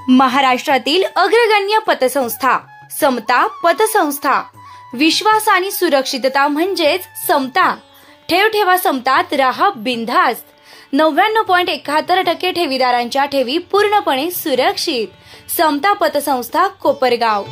महाराष्ट्रातील अग्रगण्य पतसंस्था समता पतसंस्था. विश्वास आणि सुरक्षितता म्हणजेच समता. ठेवा समतात, राहा बिनधास्त. 99.71% ठेवीदारांच्या ठेवी पूर्णपणे सुरक्षित. समता पतसंस्था, कोपरगाव.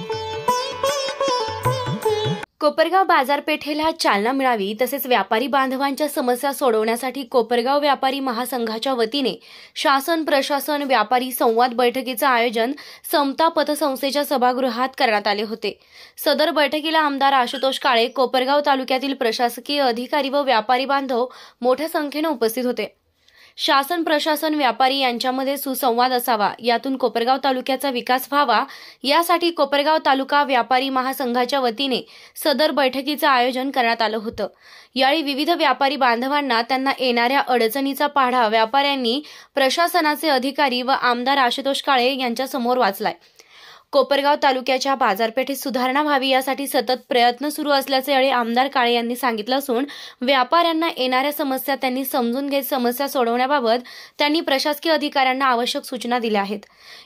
कोपरगाव बाजारपेठेला चालना मिळावी तसेच व्यापारी बांधवांच्या समस्या सोडवण्यासाठी कोपरगाव व्यापारी महासंघाच्या वतीने शासन प्रशासन व्यापारी संवाद बैठकीचे आयोजन समता पतसंस्थेच्या सभागृहात करण्यात आले होते. सदर बैठकीला आमदार आशुतोष काळे, कोपरगाव तालुक्यातील प्रशासकीय अधिकारी व व्यापारी बांधव मोठ्या संख्येने उपस्थित होते. शासन प्रशासन व्यापारी यांच्यामध्ये सुसंवाद असावा, यातून कोपरगाव तालुक्याचा विकास व्हावा, यासाठी कोपरगाव तालुका व्यापारी महासंघाच्या वतीने सदर बैठकीचे आयोजन करण्यात आलं होतं. यावेळी विविध व्यापारी बांधवांना त्यांना येणाऱ्या अडचणीचा पाढा व्यापाऱ्यांनी प्रशासनाचे अधिकारी व आमदार आशुतोष काळे यांच्या समोर वाचलाय. कोपरगाव तालुक्याच्या बाजारपेठेत सुधारणा व्हावी यासाठी सतत प्रयत्न सुरू असल्याचे यावेळी आमदार काळे यांनी सांगितलं असून व्यापाऱ्यांना येणाऱ्या समस्या त्यांनी समजून घेत समस्या सोडवण्याबाबत त्यांनी प्रशासकीय अधिकाऱ्यांना आवश्यक सूचना दिल्या आहेत.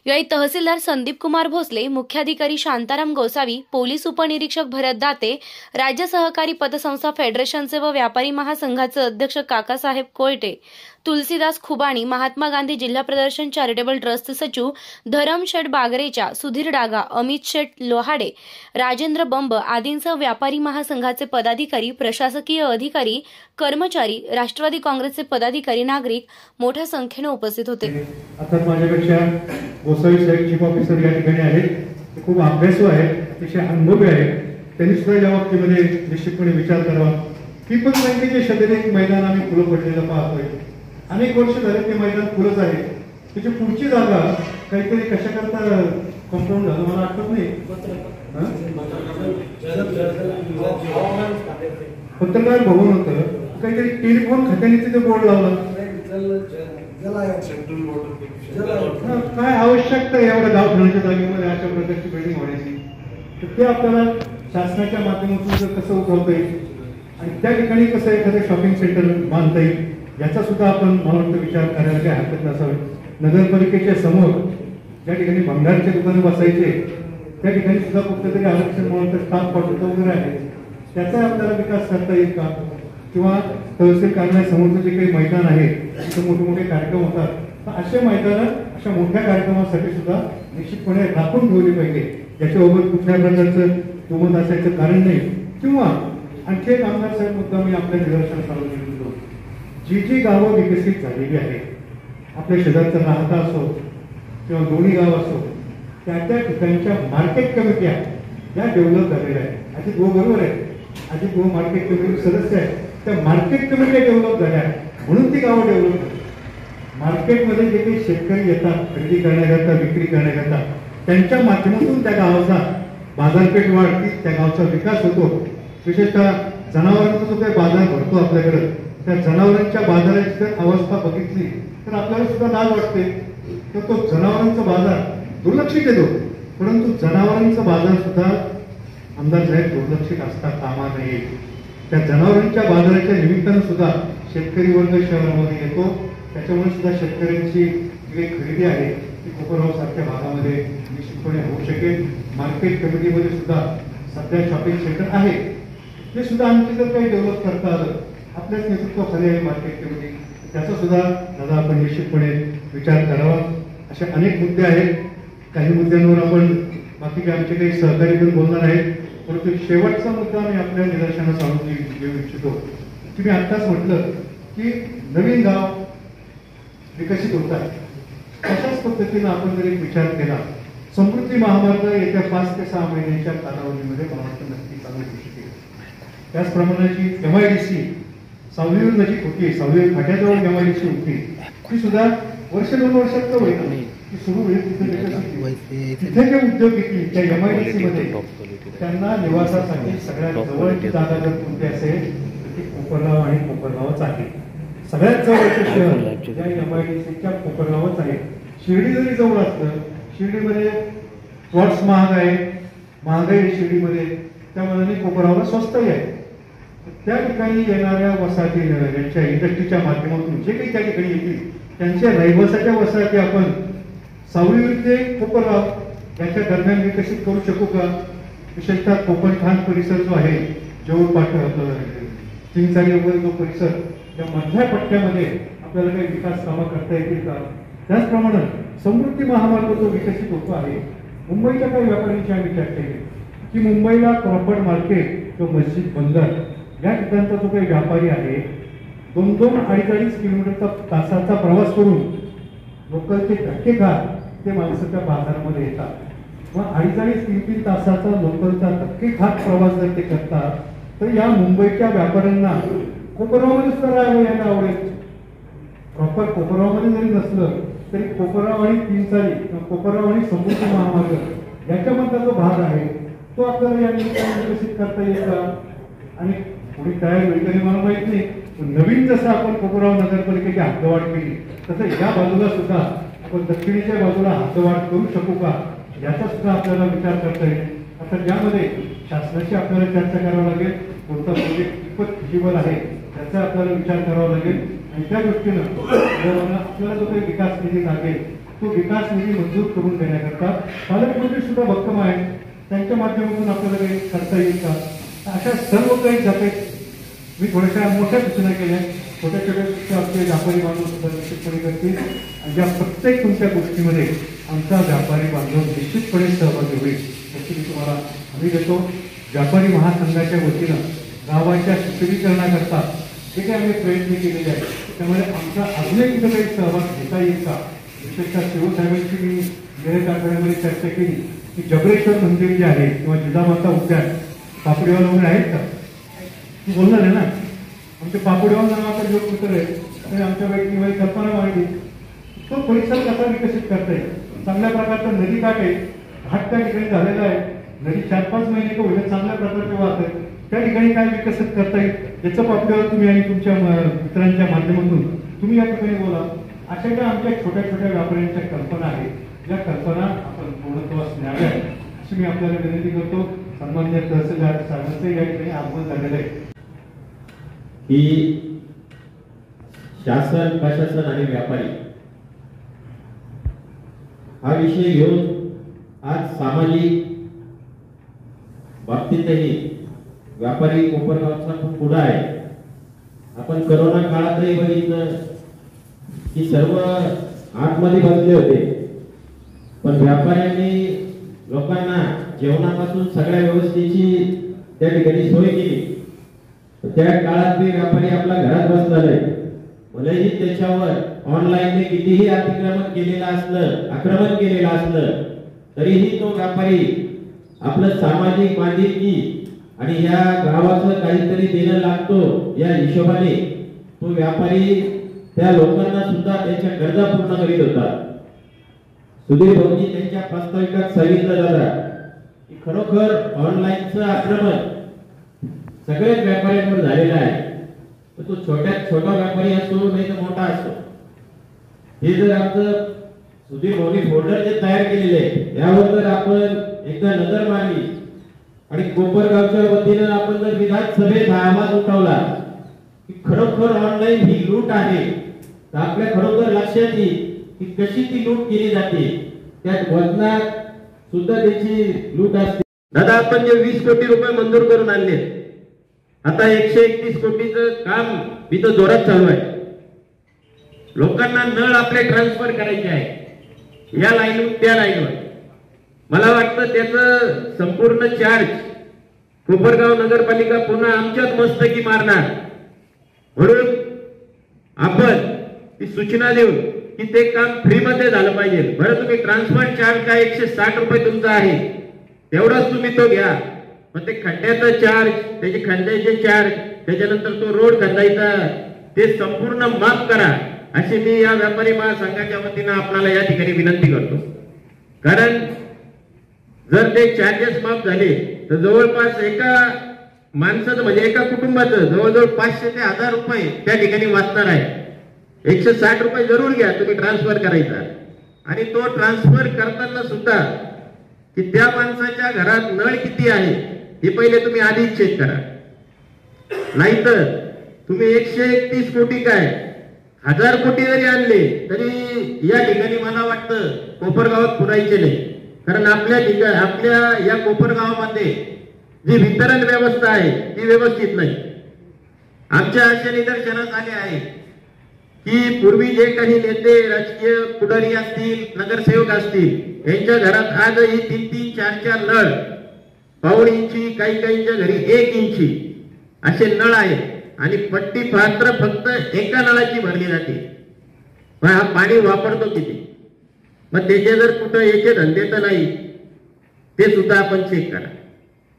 यावेळी तहसीलदार संदीप कुमार भोसले, मुख्याधिकारी शांताराम गोसावी, पोलीस उपनिरीक्षक भरत दाते, राज्य सहकारी पतसंस्था फेडरेशनचे व व्यापारी महासंघाचे अध्यक्ष काकासाहेब कोयटे, तुलसीदास खुबाणी, महात्मा गांधी जिल्हा प्रदर्शन चॅरिटेबल ट्रस्ट सचिव धरमशेठ बागरेच्या, सुधीर डागा, अमित शेठ लोहाडे, राजेंद्र बंब आदींसह व्यापारी महासंघाचे पदाधिकारी, प्रशासकीय अधिकारी, कर्मचारी, राष्ट्रवादी काँग्रेसचे पदाधिकारी, नागरिक मोठ्या संख्येने उपस्थित होते. आता माझ्यापेक्षा गोसावी साहेब चीफ ऑफिसर या ठिकाणी आहेत. ते खूप अभ्यासू आहेत, अतिशय अनुभवी आहेत. त्यांनी सुद्धा या बाबतीमध्ये निश्चितपणे विचार करावा. की पण बँकेचे शहरी मैदान आम्ही खुलं पडलेलं पाहतोय. अनेक वर्ष झाले ते मैदान खुलंच आहे. त्याची पुढची जागा काहीतरी कशा करता कंपाऊंड झालं मला आठवत नाही. पत्रकार भवन होतं, काहीतरी टेलिफोन खात्याने तिथे बोर्ड लावला. काय आवश्यकता एवढ्या गावठाणाच्या जागेमध्ये अशा प्रकारची बिल्डिंग होण्याची, तर ते आपल्याला शासनाच्या माध्यमातून जर कसं उठवता येईल आणि त्या ठिकाणी कसं एखादं शॉपिंग सेंटर बांधता येईल याचा सुद्धा आपण मला वाटतं विचार करायला काही हरकत नसावी. नगरपालिकेच्या समोर ज्या ठिकाणी भंगारचे दुकानं बसायचे त्या ठिकाणी सुद्धा कुठेतरी आरक्षण म्हणून स्टाफ क्वार्टर वगैरे आहे, त्याचा आपल्याला विकास करता येईल का? किंवा तहसील कार्यालयासमोरचं जे काही मैदान आहे तिथे मोठे मोठे कार्यक्रम होतात, तर असे मैदान अशा मोठ्या कार्यक्रमासाठी सुद्धा निश्चितपणे राखून ठेवली पाहिजे. याच्याबाबत कुठल्या प्रकारचं दुमत असायचं कारण नाही. किंवा आणखी एक आमदार साहेब मुद्दा मी आपल्या निदर्शनास आणून देतो. जी गावं विकसित झालेली आहेत, आपल्या शेजारचं राहता असो किंवा दोन्ही गाव असो, त्या त्या ठिकाणच्या मार्केट कमिट्या या डेव्हलप झालेल्या आहेत. अजित भाऊ बरोबर आहे, अजित भाऊ मार्केट कमिटी सदस्य आहे. त्या मार्केट कमिट्या डेव्हलप झाल्या म्हणून ती गावं डेव्हलप झाली. मार्केटमध्ये जे काही शेतकरी येतात खरेदी करण्याकरता, विक्री करण्याकरता, त्यांच्या माध्यमातून त्या गावाचा बाजारपेठ वाढती, त्या गावचा विकास होतो. विशेषतः जनावरांचा जो काही बाजार भरतो आपल्याकडे, त्या जनावरांच्या बाजाराची जर अवस्था बघितली तर आपल्याला सुद्धा लाज वाटते. तर तो जनावरांचा बाजार दुर्लक्षित येतो, परंतु जनावरांचा बाजार सुद्धा आमदार साहेब दुर्लक्षित असता कामा नये. त्या जनावरांच्या बाजाराच्या निमित्तानं सुद्धा शेतकरी वर्ग शहरामध्ये येतो. त्याच्यामुळे सुद्धा शेतकऱ्यांची जी काही खरेदी आहे ती कोपरगाव सारख्या भागामध्ये निश्चितपणे होऊ शकेल. मार्केट कमिटीमध्ये सुद्धा सध्या शॉपिंग सेंटर आहे, ते सुद्धा आणखी जर काही डेव्हलप करता आलं, आपल्याच नेतृत्वाखाली आहे मार्केट कमिटी, त्याचा सुद्धा दादा आपण निश्चितपणे विचार करावा. असे अनेक मुद्दे आहेत. काही मुद्द्यांवर आपण बाकीचे आमचे काही सहकारी पण बोलणार आहेत, परंतु शेवटचा मुद्दा मी आपल्या निदर्शनास आणून देऊ इच्छितो की मी आत्ताच म्हटलं की नवीन गाव विकसित होत आहे. अशाच पद्धतीनं आपण जर एक विचार केला, समृद्धी महामार्ग येत्या 5 ते 6 महिन्यांच्या कालावधीमध्ये मला वाटतं नक्की चालू होऊ शकेल. त्याचप्रमाणे MIDC सावलीवर नजीक होती, सावलीवर फाट्याजवळ MIDC होती, ती सुद्धा वर्ष 2 वर्षात का होईल ती सुरू होईल. तिथे जे उद्योग येतील त्या MIDC मध्ये त्यांना निवासासाठी सगळ्यात जवळची जागा जर कोणती असेल तर ती कोपरगाव आणि कोपरगावच आहे. सगळ्यात जवळचे शहर ज्या MIDCच्या कोपरगावच आहे. शिर्डी जरी जवळ असलं, शिर्डीमध्ये प्लॉट्स महाग आहे, महागाई शिर्डीमध्ये, त्या मनाने कोपरगावला स्वस्तही आहे. त्या ठिकाणी येणाऱ्या वसाहती यांच्या इंडस्ट्रीच्या माध्यमातून जे काही त्या ठिकाणी येतील त्यांच्या रहिवासाच्या वसाहती आपण सावळी ते कोपरगाव याच्या दरम्यान विकसित करू शकू का? विशेषतः कोकण खान परिसर जो आहे, जवळपास चिंचारी वगैरे जो परिसर, या मधल्या पट्ट्यामध्ये आपल्याला काही विकास कामं करता येतील का? त्याचप्रमाणे समृद्धी महामार्ग जो विकसित होतो आहे, मुंबईच्या काही व्यापाऱ्यांची आम्ही चर्चा केली की मुंबईला क्रॉफर्ड मार्केट किंवा मस्जिद बंदर या ठिकाणचा जो काही व्यापारी आहे, 2-2-2.5 किलोमीटरचा तासाचा प्रवास करून लोकलचे धक्के खात ते माणसं त्या बाजारामध्ये येतात। मग 2.5-3 तासाचा लोकलचा धक्के खात प्रवास जर ते करतात तर या मुंबईच्या व्यापाऱ्यांना कोपरगावमध्येच तर यायला आवडेल। प्रॉपर कोपरगावमध्ये जरी नसलं तरी कोपरगाव आणि चिंचारी किंवा कोपरगाव आणि समृद्धी महामार्ग याच्यामधला जो भाग आहे तो आपल्याला या निमित्ताने विकसित करता येईल का? आणि पुढे काय होईल तरी मला माहित नाही, नवीन जसं आपण कोपरगाव नगरपालिकेची हद्दवाढ केली तसं या बाजूला सुद्धा आपण दक्षिणेच्या बाजूला हद्दवाढ करू शकू का, याचा सुद्धा आपल्याला विचार करता येईल। आता ज्यामध्ये शासनाची आपल्याला चर्चा करावं लागेल, कोणता प्रोजेक्ट कितपत फिजिबल आहे त्याचा आपल्याला विचार करावा लागेल आणि त्या दृष्टीनं आपल्याला जो काही विकास निधी लागेल तो विकास निधी मंजूर करून देण्याकरता पालकमंत्री सुद्धा भक्कम आहे, त्यांच्या माध्यमातून आपल्याला काही करता येईल का? अशा सर्व काही जाते मी थोड्याशा मोठ्या सूचना केल्या, छोट्या छोट्या सूचना आमचे व्यापारी बांधव सुद्धा निश्चितपणे करतील आणि या प्रत्येक तुमच्या गोष्टीमध्ये आमचा व्यापारी बांधव निश्चितपणे सहभागी होईल याची मी तुम्हाला हमी देतो। व्यापारी महासंघाच्या वतीनं गावाच्या सुशोभीकरणाकरता जे काही आम्ही प्रयत्न केलेले आहेत त्यामुळे आमचा अजूनही कुठे काही सहभाग घेता येईल का? विशेषतः शिवसाहेबांची मी गेल्या आठवड्यामध्ये चर्चा केली की जबरेश्वर मंदिर जे आहे किंवा जिजामाता उद्यान पापडीवाला वगैरे आहेत का? तू बोलणार आहे ना, आमचे पापडीवाला नावाचा जो पुत्र आहे त्याने आमच्या बैठकीमध्ये कल्पना मांडली, तो परिसर कसा विकसित करता येईल। चांगल्या प्रकारचा नदी काठ आहे, घाट त्या ठिकाणी झालेला आहे, नदी 4-5 महिने का होईल चांगल्या प्रकारचे वाहत आहे, त्या ठिकाणी काय विकसित करता येईल याचं पापडीवर तुम्ही आणि तुमच्या मित्रांच्या माध्यमातून तुम्ही या ठिकाणी बोला। अशा ज्या आमच्या छोट्या छोट्या व्यापाऱ्यांच्या कल्पना आहेत या कल्पना आपण पूर्णत्वास न्याव्यात अशी मी आपल्याला विनंती करतो। सन्माननीय तहसीलदार साहेबांचे या ठिकाणी आगमन झालेलं आहे की शासन, प्रशासन आणि व्यापारी हा विषय घेऊन आज सामाजिक बाबतीतही व्यापारी कोपरगावचा खूप पुढा आहे। आपण कोरोना काळातही बघितलं की सर्व आतमध्ये बसले होते, पण व्यापाऱ्यांनी लोकांना जेवणापासून सगळ्या व्यवस्थेची त्या ठिकाणी सोय केली। त्या काळात बी व्यापारी आपल्या घरात बसला नाही, भलेही त्याच्यावर ऑनलाईनने कितीही अतिक्रमण केलेलं असलं, आक्रमण केलेलं असलं तरीही तो व्यापारी आपलं सामाजिक बांधिलकी आणि या गावाचं काहीतरी देणं लागतो या हिशोबाने तो व्यापारी त्या लोकांना सुद्धा त्यांच्या गरजा पूर्ण करीत होता। सुधीर भाऊंनी त्यांच्या प्रास्ताविकात सांगितलं जातं की खरोखर ऑनलाईनचं आक्रमण सगळ्याच व्यापाऱ्यांवर झालेलं आहे, तो छोटा व्यापारी असो नाही तर मोठा असो। हे जर आमचं सुधीर भाऊनी फोल्डर जे तयार केलेले आहे यावर जर आपण एकदा नजर मारली आणि कोपरगावच्या वतीनं आपण जर विधानसभेत आवाज उठवला की खरोखर ऑनलाईन ही लूट आहे, तर आपल्या खरोखर लक्षात येईल की कशी ती लूट केली जाते, त्यात वजनात सुद्धा त्याची लूट असते। दादा आपण जे 20 कोटी रुपये मंजूर करून आणले, आता 131 कोटीचं काम मी तर जोरात चालू आहे। लोकांना नळ आपले ट्रान्सफर करायचे आहे, या लाईनवर त्या लाईनवर। मला वाटतं त्याचं संपूर्ण चार्ज कोपरगाव नगरपालिका पुन्हा आमच्याच मस्तकी मारणार, म्हणून आपण ती सूचना देऊन की ते काम फ्री मध्ये झालं पाहिजे। बरं तुम्ही ट्रान्सफर चार्ज काय 160 रुपये तुमचा आहे तेवढाच तुम्ही तो घ्या, पण ते खड्ड्याचा चार्ज, त्याचे खड्ड्याचे चार्ज, त्याच्यानंतर तो रोड खंदायचा ते संपूर्ण माफ करा अशी मी या व्यापारी महासंघाच्या वतीनं आपल्याला या ठिकाणी विनंती करतो। कारण जर ते चार्जेस माफ झाले तर जवळपास एका माणसाचं म्हणजे एका कुटुंबाचं जवळजवळ 500 ते 1000 रुपये त्या ठिकाणी वाचणार आहे। 160 रुपये जरूर घ्या तुम्ही ट्रान्सफर करायचा, आणि तो ट्रान्सफर करताना सुद्धा की त्या माणसाच्या घरात नळ किती आहे हे पहिले तुम्ही आधीच चेक करा, नाहीतर तुम्ही 131 कोटी काय 1000 कोटी जरी आणले तरी या ठिकाणी मला वाटतं कोपरगावात पुरायचे नाही. कारण आपल्या या कोपरगावामध्ये जी वितरण व्यवस्था आहे ती व्यवस्थित नाही. आमच्या अशा निदर्शनास आले आहे की पूर्वी जे काही नेते, राजकीय पुढारी असतील, नगरसेवक असतील, यांच्या घरात आजही 3-3, 4-4 नळ, 1.5 इंची, काहींच्या घरी 1 इंची असे नळ आहेत आणि पट्टी पात्र फक्त एका नळाची भरली जाते. पण हा पाणी वापरतो किती? मग त्याचे जर कुठं याचे धंदे तर नाही, ते सुद्धा आपण चेक करा.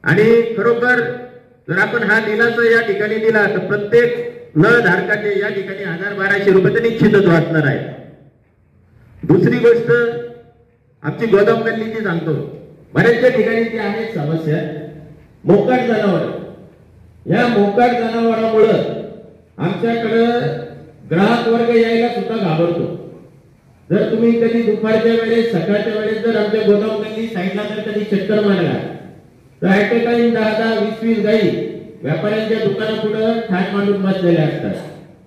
आणि खरोखर जर आपण हा दिलासा या ठिकाणी दिला तर प्रत्येक नळ धारकाचे या ठिकाणी 1000-1200 रुपये तर निश्चितच वाचणार आहे. दुसरी गोष्ट आमची गोदाम गल्लीची सांगतो. बऱ्याचशा ठिकाणी ती आहे समस्या मोकाट जनावर. या मोकाट जनावरांमुळं आमच्याकडं ग्राहक वर्ग यायला सुद्धा घाबरतो. जर तुम्ही कधी दुपारच्या वेळेस, सकाळच्या वेळेस जर आमच्या गोदाम गल्ली साईडला जर कधी चक्कर मारला तर ऍट अ टाइम 10-10, 20-20 गाई व्यापाऱ्यांच्या दुकानापुढं ठाट मांडून बसलेल्या असतात.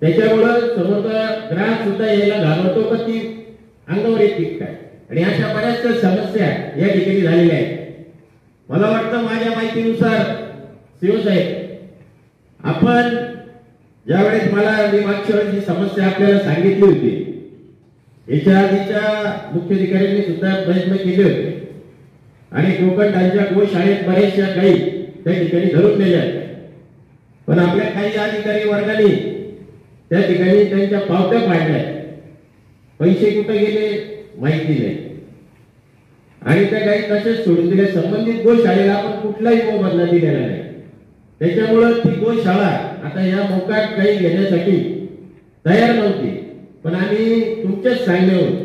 त्याच्यामुळं समोरचा ग्राहक सुद्धा यायला घाबरतो का ती अंगावर येते काय. आणि अशा बऱ्याचशा समस्या या ठिकाणी झालेल्या आहेत. मला वाटतं माझ्या माहितीनुसार शिवसाहेब, आपण ज्यावेळेस मी मागच्या वेळेस ही समस्या आपल्याला सांगितली होती, याच्या आधीच्या मुख्याधिकाऱ्यांनी सुद्धा प्रयत्न केले होते आणि गोकंठांच्या गोशाळेत बऱ्याचशा गायी त्या ठिकाणी धरून नेल्या. पण आपल्या काही अधिकारी वर्गाने त्या ठिकाणी त्यांच्या पावत्या पाडल्या. पैसे कुठे गेले माहिती नाही आणि त्या गायी तशाच सोडून दिल्या. संबंधित गोशाळेला आपण कुठलाही मोबदला दिलेला नाही. त्याच्यामुळं ती गोशाळा आता या मोकाट गायी घेण्यासाठी तयार नव्हती. पण आम्ही तुमच्याच सांगण्यावर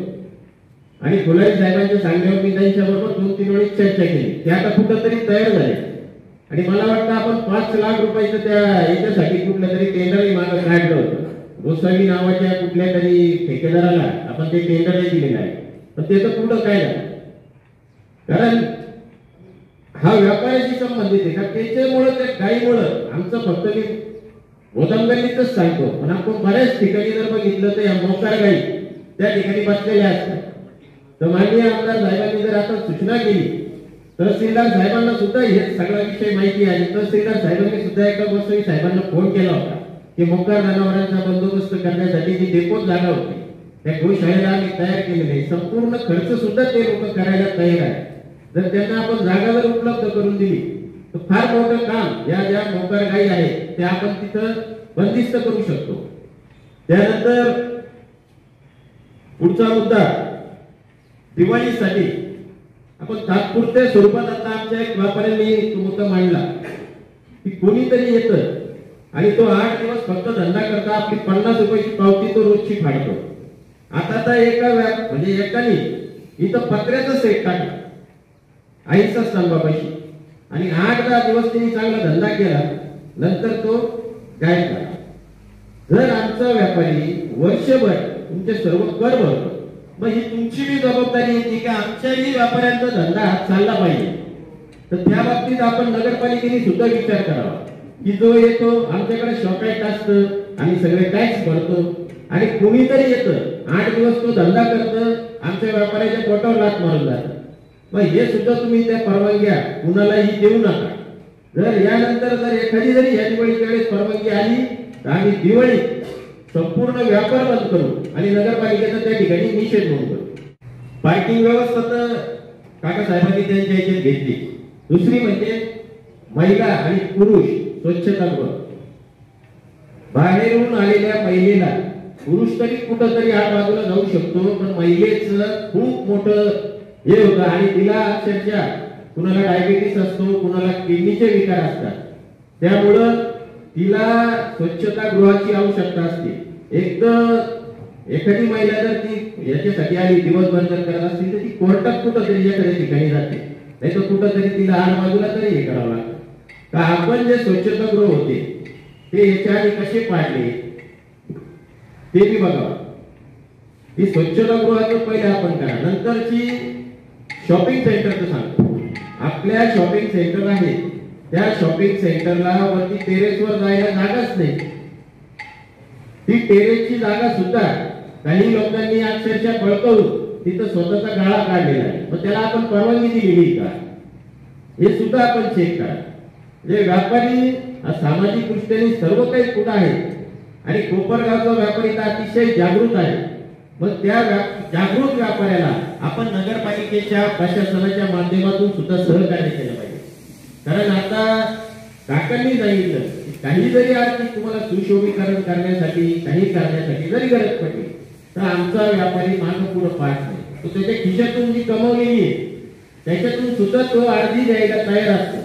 आणि फुलारी साहेबांच्या सांगण्यावर मी त्यांच्याबरोबर 2-3 वेळेस चर्चा केली. ते आता कुठंतरी तयार झाले आणि मला वाटतं आपण 5 लाख रुपयाचं त्या याच्यासाठी कुठलं तरी टेंडरही मागं काढलं होतं. गोसावी नावाच्या कुठल्या तरी ठेकेदाराला आपण ते टेंडरही दिलेलं आहे. पण ते तर कुठं काय झालं? कारण हा व्यापाराशी संबंधित आहे का? त्याच्यामुळं त्या गायीमुळं आमचं फक्त मी गोदामगल्लीतच सांगतो, पण आपण बऱ्याच ठिकाणी जर बघितलं तर या मोकार गायी त्या ठिकाणी बसलेल्या असतात. तर माननीय आमदार साहेबांनी जर आता सूचना केली, तहसीलदार साहेबांना सुद्धा हे सगळा विषय माहिती आहे. तहसीलदार साहेबांनी सुद्धा एकदा गोसावी साहेबांना फोन केला होता की मोकार जनावरांचा बंदोबस्त करण्यासाठी जी डेपोत जागा होती त्या गोशाळेला आम्ही तयार केलेली आहे. संपूर्ण खर्च सुद्धा ते लोक करायला तयार आहे. जर त्यांना आपण जागा जर उपलब्ध करून दिली तर फार मोठं काम या ज्या मोकार गायी आहेत त्या आपण तिथं बंदिस्त करू शकतो. त्यानंतर पुढचा मुद्दा दिवाळीसाठी आपण तात्पुरत्या स्वरूपात आता आमच्या एक व्यापाऱ्यांनी तो मुद्दा मांडला की कोणीतरी येतं आणि तो 8 दिवस फक्त धंदा करता आपली 50 रुपयाची पावती तो रोजची फाडतो. आता तर एकाने इथं पत्र्याचं सेट टाकला आईचा स्तंभापाशी आणि 8-10 दिवस त्यांनी चांगला धंदा केला, नंतर तो गायब झाला. जर आमचा व्यापारी वर्षभर तुमचे सर्व कर भरतो, मग ही तुमची बी जबाबदारी येते की आमच्याही व्यापाऱ्यांचा धंदा चालला पाहिजे. तर त्या बाबतीत आपण नगरपालिकेने सुद्धा विचार करावा की जो येतो आमच्याकडे शॉपॅक्ट असतं, आम्ही सगळे टॅक्स भरतो आणि कोणीतरी येतं 8 दिवस तो धंदा करतं, आमच्या व्यापाऱ्याच्या पोटावर लाथ मारून जातं. मग हे सुद्धा तुम्ही त्या परवानग्या कुणालाही देऊ नका. जर यानंतर जर एखादी जरी या दिवाळीच्या वेळेस परवानगी आली तर आम्ही दिवाळी संपूर्ण व्यापार बंद करू आणि नगरपालिकेचा त्या ठिकाणी निषेध नोंद करू. पार्किंग व्यवस्था तर काका साहेबांनी त्यांच्या याच्यात घेतली. दुसरी म्हणजे महिला आणि पुरुष स्वच्छतागृह. बाहेरून आलेल्या महिलेला पुरुष तरी कुठंतरी आडबाजूला जाऊ शकतो, पण महिलेचं खूप मोठं हे होतं आणि तिला अक्षरशः कुणाला डायबिटीस असतो, कुणाला किडनीचे विकार असतात. त्यामुळं तिला स्वच्छतागृहाची आवश्यकता असते. एखादी महिला जर ती याच्यासाठी आली दिवसभर जर करत असतील तर ती कोर्टात कुठंतरी एखाद्या ठिकाणी जाते, नाही तर कुठंतरी तिला आडबाजूला तरी हे करावं लागतं. का आपण जे स्वच्छतागृह होते ते याच्या आधी कसे पाडले ते बी बघावं. ती स्वच्छतागृहाचं पहिले आपण करा. नंतरची शॉपिंग सेंटरचं सांगतो. आपल्या शॉपिंग सेंटर आहे त्या शॉपिंग सेंटरला वरती टेरेसवर जायला जागाच नाही. ती टेरेसची जागा सुद्धा काही लोकांनी अक्षरशः बळकावून तिथं स्वतःचा गाळा काढलेला आहे. मग त्याला आपण परवानगी दिलेली का हे सुद्धा आपण चेक करा. म्हणजे व्यापारी सामाजिक दृष्ट्याने सर्व काही कुठं आहे आणि कोपरगावचा व्यापारी तर अतिशय जागृत आहे. मग त्या जागृत व्यापाऱ्याला आपण नगरपालिकेच्या प्रशासनाच्या माध्यमातून सुद्धा सहकार्य केलं पाहिजे. कारण आता काकांनी सांगितलं काही जरी आर्थिक तुम्हाला सुशोभीकरण करण्यासाठी काही करण्यासाठी जरी गरज पडली तर आमचा व्यापारी मागं पुढे पाहत नाही. तो त्याच्या खिशातून जी कमवलेली आहे त्याच्यातून सुद्धा तो अर्धी द्यायला तयार असतो.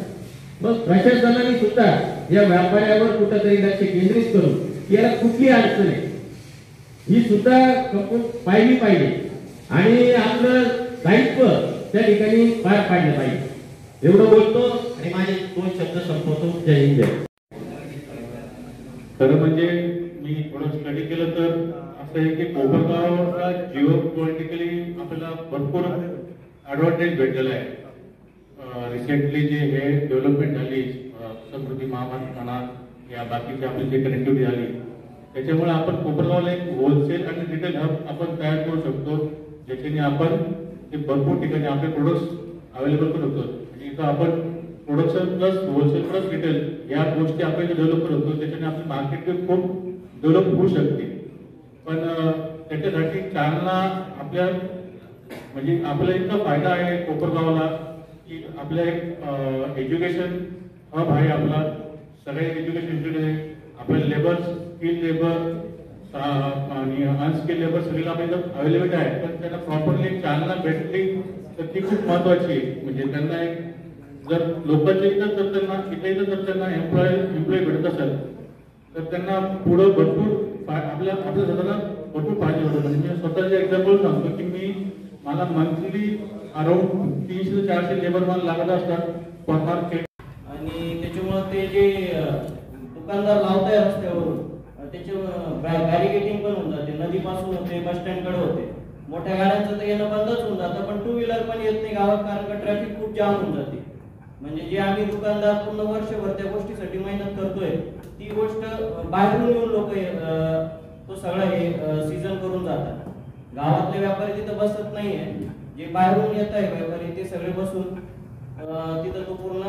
मग प्रशासनाने सुद्धा या व्यापाऱ्यावर कुठंतरी लक्ष केंद्रित करून याला कुठली अडचण आहे ही सुद्धा पाहिली पाहिजे आणि आपलं दायित्व त्या ठिकाणी पार पाडलं पाहिजे. एवढं बोलतो आणि माझे 2 शब्द संपवतो. जय हिंद. खरं म्हणजे मी थोडं स्टडी केलं तर असं आहे की कोपरगावला जिओ पॉलिटिकली आपल्याला भरपूर ऍडव्हान्टेज भेटलेला आहे. रिसेंटली जे हे डेव्हलपमेंट झाली समृद्धी महामार्ग म्हणा या बाकीची आपली जे कनेक्टिव्हिटी झाली त्याच्यामुळे आपण कोपरगावला एक होलसेल आणि रिटेल हब आपण तयार करू शकतो ज्याच्याने आपण ते भरपूर ठिकाणी आपले प्रोडक्ट्स अवेलेबल करू शकतो. म्हणजे इथं आपण production plus wholesale plus retail या गोष्टी आपण डेव्हलप करतो त्याच्याने आपली मार्केट खूप डेव्हलप होऊ शकते. पण त्याच्यासाठी चालना आपल्या म्हणजे आपला इतका फायदा आहे कोपरगावला की आपल्या एक एज्युकेशन हब आहे. आपला सगळे एज्युकेशन इन्स्टिट्यूट आहे. आपले लेबर स्किल लेबर आणि अनस्किल लेबर सगळीला आपल्याला अवेलेबल आहे. पण त्यांना प्रॉपरली चालना भेटली तर ती खूप महत्वाची आहे. म्हणजे त्यांना एक जर लोकांच्या इथं तर त्यांना जर त्यांना एम्प्लॉय भेटत असेल तर त्यांना पुढं भरपूर आपल्या स्वतःला भरपूर फायदे होतो. म्हणजे मी स्वतःचे एक्झाम्पल सांगतो की मला मंथली अराउंड 300 ते 400 लेबर मला लागत असतात पर मार्केट. आणि त्याच्यामुळे ते जे दुकानदार लावताय रस्त्यावरून त्याचे बॅरिकेटिंग पण होऊन जाते. नदीपासून होते बस स्टँडकडे होते. मोठ्या गाड्यांचं तर येणं बंदच होऊन जातं पण 2 व्हीलर पण येत नाही गावात कारण का ट्रॅफिक खूप जाम होऊन जाते. म्हणजे जे आम्ही दुकानदार पूर्ण वर्षभर त्या गोष्टीसाठी मेहनत करतोय ती गोष्ट बाहेरून येऊन लोक तो सगळा हे सीझन करून जातात. गावातले व्यापारी तिथं बसत नाहीये. जे बाहेरून येत आहे व्यापारी ते सगळे बसून तिथं तो पूर्ण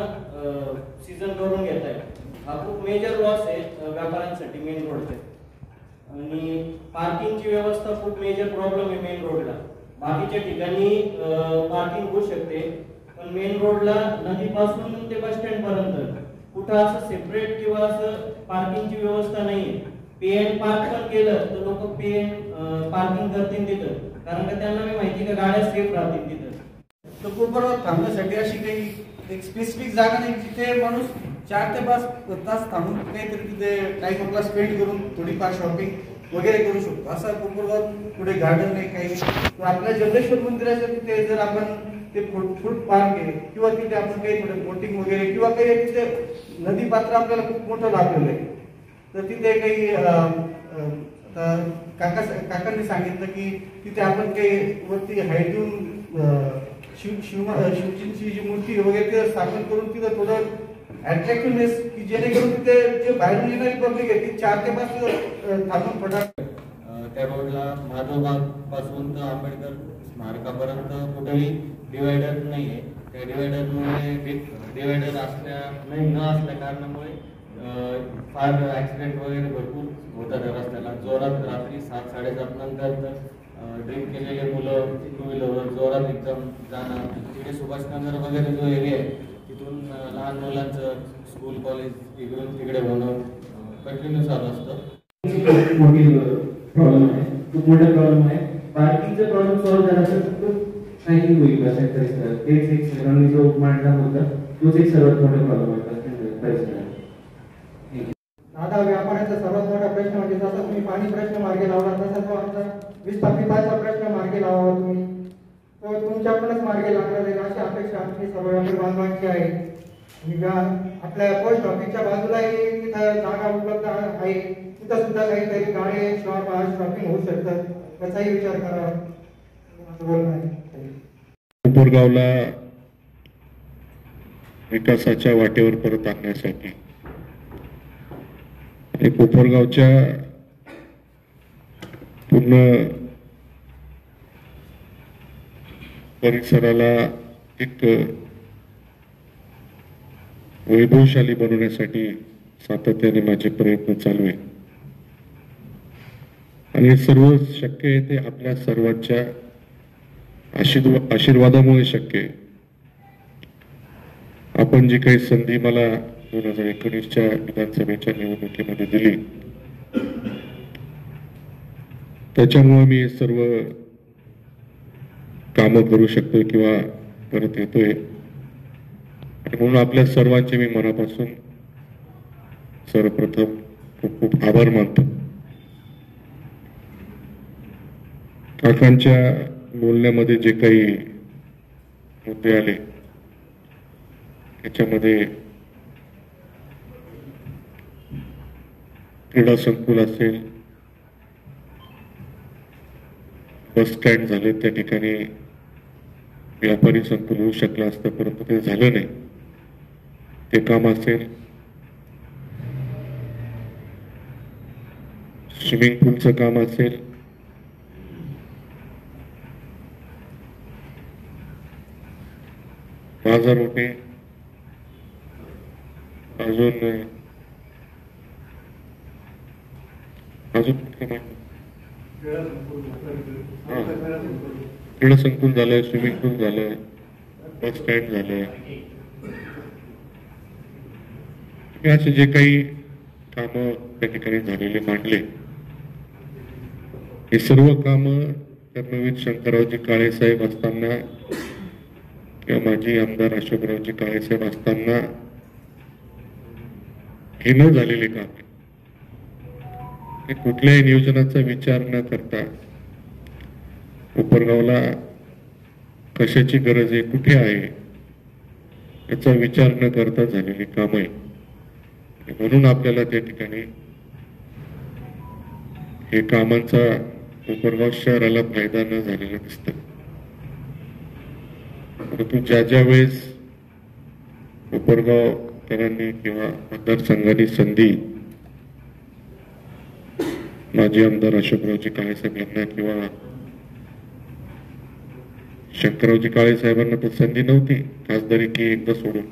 सीझन करून घेत आहे. हा खूप मेजर लॉस आहे व्यापाऱ्यांसाठी मेन रोडचे. आणि पार्किंगची व्यवस्था खूप मेजर प्रॉब्लेम आहे मेन रोडला. बाकीच्या ठिकाणी पार्किंग होऊ शकते पण मेन रोडला नदीपासून ते बस स्टँड पर्यंत कुठं असं सेपरेट किंवा असं पार्किंगची व्यवस्था नाहीये. पेन पार्क पण केलं तर लोक पेन पार्किंग करतील तिथं कारण का त्यांना मी माहिती का गाड्या सेफ राहतील तिथं. तर कोपरगाव थांबण्यासाठी अशी काही एक स्पेसिफिक जागा नाही जिथे माणूस 4 ते 5 तास थांबून काहीतरी तिथे टाइम आपला स्पेंड करून थोडीफार शॉपिंग वगैरे करू शकतो. असा कोपरगाव पुढे गार्डन नाही काही नाही. तर आपल्या जगदेश्वर मंदिराच्या तिथे जर आपण ते फूड पार्क आहे किंवा तिथे आपण काही थोडे बोटिंग वगैरे किंवा काही तिथे नदी पात्र आपल्याला खूप मोठं लाभलेलं आहे. तर तिथे काही काकांनी सांगितलं की तिथे आपण काही वरती हाईट देऊन शिवजींची जी मूर्ती वगैरे तिथे स्थापन करून तिथं थोडं अट्रॅक्टिव्हनेस की जेणेकरून तिथे जे बाहेरून येणारी पब्लिक आहे ती 4 ते 5 थांबून फटाक त्या रोडला माधवबाग पासून तर आंबेडकर स्मारकापर्यंत कुठेही डिवायडर नाहीये. त्या डिवायडर न असल्या कारणामुळे फार ऍक्सिडेंट वगैरे भरपूर होतात रस्त्याला. जोरात रात्री 7-7:30 नंतर ड्रिंक केलेले मुलं 2 व्हीलरवर जोरात एकदम जाणं. तिकडे सुभाषनगर वगैरे जो एरिया आहे तिथून लहान मुलांचं स्कूल कॉलेज इकडून तिकडे होणं कंटिन्यू चालू असतं. मोठी प्रॉब्लेम आहे. खूप मोठा प्रॉब्लेम आहे. पार्किंगचा प्रॉब्लेम सॉल्व्ह झाला तर खूप नाही होईल परिसरात. तेच एक सरांनी जो मांडला होता तोच एक सर्वात मोठा प्रॉब्लेम होता परिसरात. आता व्यापाऱ्यांचा सर्वात मोठा प्रश्न म्हणजे जसा तुम्ही पाणी प्रश्न मार्गी लावला तसा तो आमचा विस्थापिताचा प्रश्न मार्गी लावावा तुम्ही तो तुमच्याकडूनच मार्गी लागला जाईल अशी अपेक्षा आमची सर्व व्यापारी बांधवांची आहे. आपल्या पोस्ट ऑफिसच्या बाजूलाही तिथं जागा उपलब्ध आहे. तिथं सुद्धा काहीतरी गाळे शॉप शॉपिंग होऊ शकतात त्याचाही विचार करावा असं बोलणं आहे. कोपरगावला विकासाच्या वाटेवर परत आणण्यासाठी आणि कोपरगावच्या पूर्ण परिसराला एक वैभवशाली बनवण्यासाठी सातत्याने माझे प्रयत्न चालू आहे आणि हे सर्व शक्य आहे ते आपल्या सर्वांच्या आशीर्वादामुळे शक्य आहे. आपण जी काही संधी मला 2019च्या विधानसभेच्या निवडणुकीमध्ये दिली त्याच्यामुळे मी हे सर्व कामं करू शकतोय किंवा करत येतोय आणि म्हणून आपल्या सर्वांचे मी मनापासून सर्वप्रथम खूप खूप आभार मानतो. काकांच्या बोलण्यामध्ये जे काही मुद्दे आले त्याच्यामध्ये क्रीडा संकुल असेल, बस स्टँड झाले, त्या ठिकाणी व्यापारी संकुल होऊ शकलं असतं परंतु ते झालं नाही. ते काम असेल, स्विमिंग पूलचं काम असेल, बाजार होते, अजून क्रीडा संकुल झालंय, स्विमिंग पूल झालंय, बस स्टँड झालंय. असे जे काही कामं त्या ठिकाणी झालेले मांडले हे सर्व कामं कर्मवीर शंकररावजी काळे साहेब असताना किंवा माजी आमदार अशोकरावजी काळे साहेब असताना हे न झालेले काम हे कुठल्याही नियोजनाचा विचार न करता कोपरगावला कशाची गरज आहे, कुठे आहे याचा विचार न करता झालेली काम आहे. म्हणून आपल्याला त्या ठिकाणी हे कामांचा कोपरगाव शहराला फायदा न झालेला दिसत. परंतु ज्या वेळेस कोपरगावकरांनी किंवा मतदारसंघाने संधी माजी आमदार अशोकरावजी काळेसाहेब यांना किंवा शंकररावजी काळे साहेबांना तर संधी नव्हती, खासदारी की एकदा सोडून.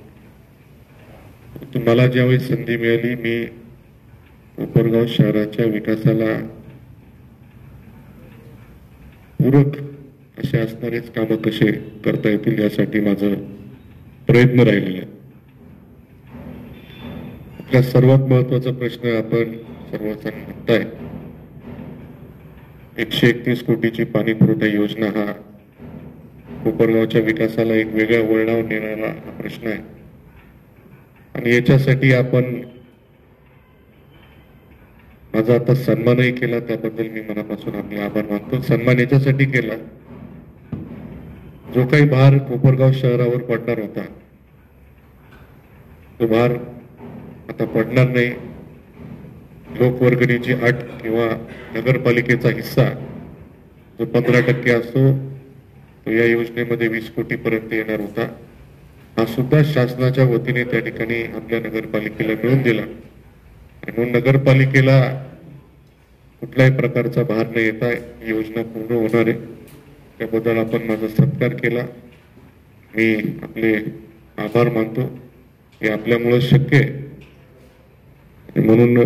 मला ज्यावेळेस संधी मिळाली मी कोपरगाव शहराच्या विकासाला पूरक असे असणारेच कामं कसे करता येतील यासाठी माझं प्रयत्न राहिलेला आहे. आपला सर्वात महत्वाचा प्रश्न आपण सर्वजण म्हणताय 131 कोटीची पाणी पुरवठा योजना हा कोपरगावच्या विकासाला एक वेगळ्या वळणावर नेणारा हा प्रश्न आहे आणि याच्यासाठी आपण माझा आता सन्मानही केला त्याबद्दल मी मनापासून आपले आभार मानतो. सन्मान याच्यासाठी केला जो काही भार कोपरगाव शहरावर पडणार होता तो भार आता पडणार नाही. लोकवर्गणीची अट किंवा नगरपालिकेचा हिस्सा जो 15% असतो तो या योजनेमध्ये 20 कोटी पर्यंत येणार होता. हा सुद्धा शासनाच्या वतीने त्या ठिकाणी आपल्या नगरपालिकेला मिळून दिला आणि म्हणून नगरपालिकेला कुठल्याही प्रकारचा भार न येता योजना पूर्ण होणार आहे. त्याबद्दल आपण माझा सत्कार केला. मी आपले आभार मानतो. हे आपल्यामुळे शक्य आहे म्हणून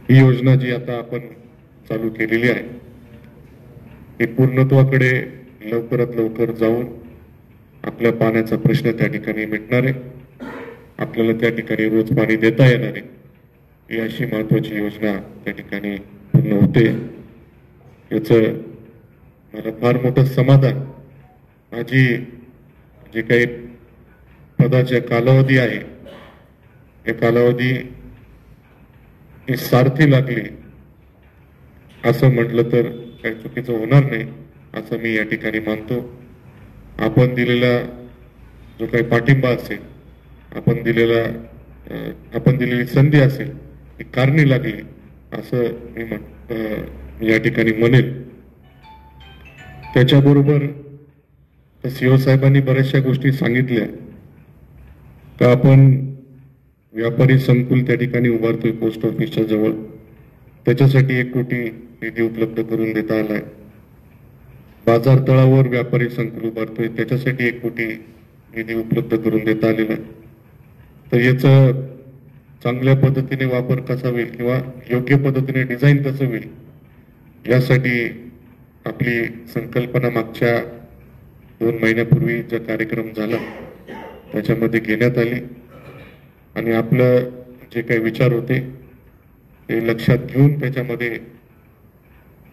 ही योजना जी आता आपण चालू केलेली आहे ही पूर्णत्वाकडे लवकरात लवकर जाऊन आपल्या पाण्याचा प्रश्न त्या ठिकाणी मिटणार आहे. आपल्याला त्या ठिकाणी रोज पाणी देता येणार आहे. ही अशी महत्वाची योजना त्या ठिकाणी पूर्ण होते याचं मला फार मोठं समाधान. माझी जे काही पदाचा कालावधी आहे हे कालावधी ही सारथी लागली असं म्हटलं तर काही चुकीचं होणार नाही असं मी या ठिकाणी मानतो. आपण दिलेला जो काही पाठिंबा असेल, आपण दिलेली संधी असेल ही कारणी लागली असं मी या ठिकाणी म्हणेल. त्याच्याबरोबर सीओ साहेबांनी बऱ्याचशा गोष्टी सांगितल्या का आपण व्यापारी संकुल त्या ठिकाणी उभारतोय पोस्ट ऑफिसच्या जवळ. त्याच्यासाठी 1 कोटी निधी उपलब्ध करून देता आलाय. बाजार तळावर व्यापारी संकुल उभारतोय, त्याच्यासाठी 1 कोटी निधी उपलब्ध करून देता आलेला आहे. तर याचा चांगल्या पद्धतीने वापर कसा होईल किंवा योग्य पद्धतीने डिझाईन कसं होईल यासाठी आपली संकल्पना मागच्या 2 महिन्यापूर्वी जो कार्यक्रम झाला त्याच्यामध्ये घेण्यात आली आणि आपलं जे काही विचार होते ते लक्षात घेऊन त्याच्यामध्ये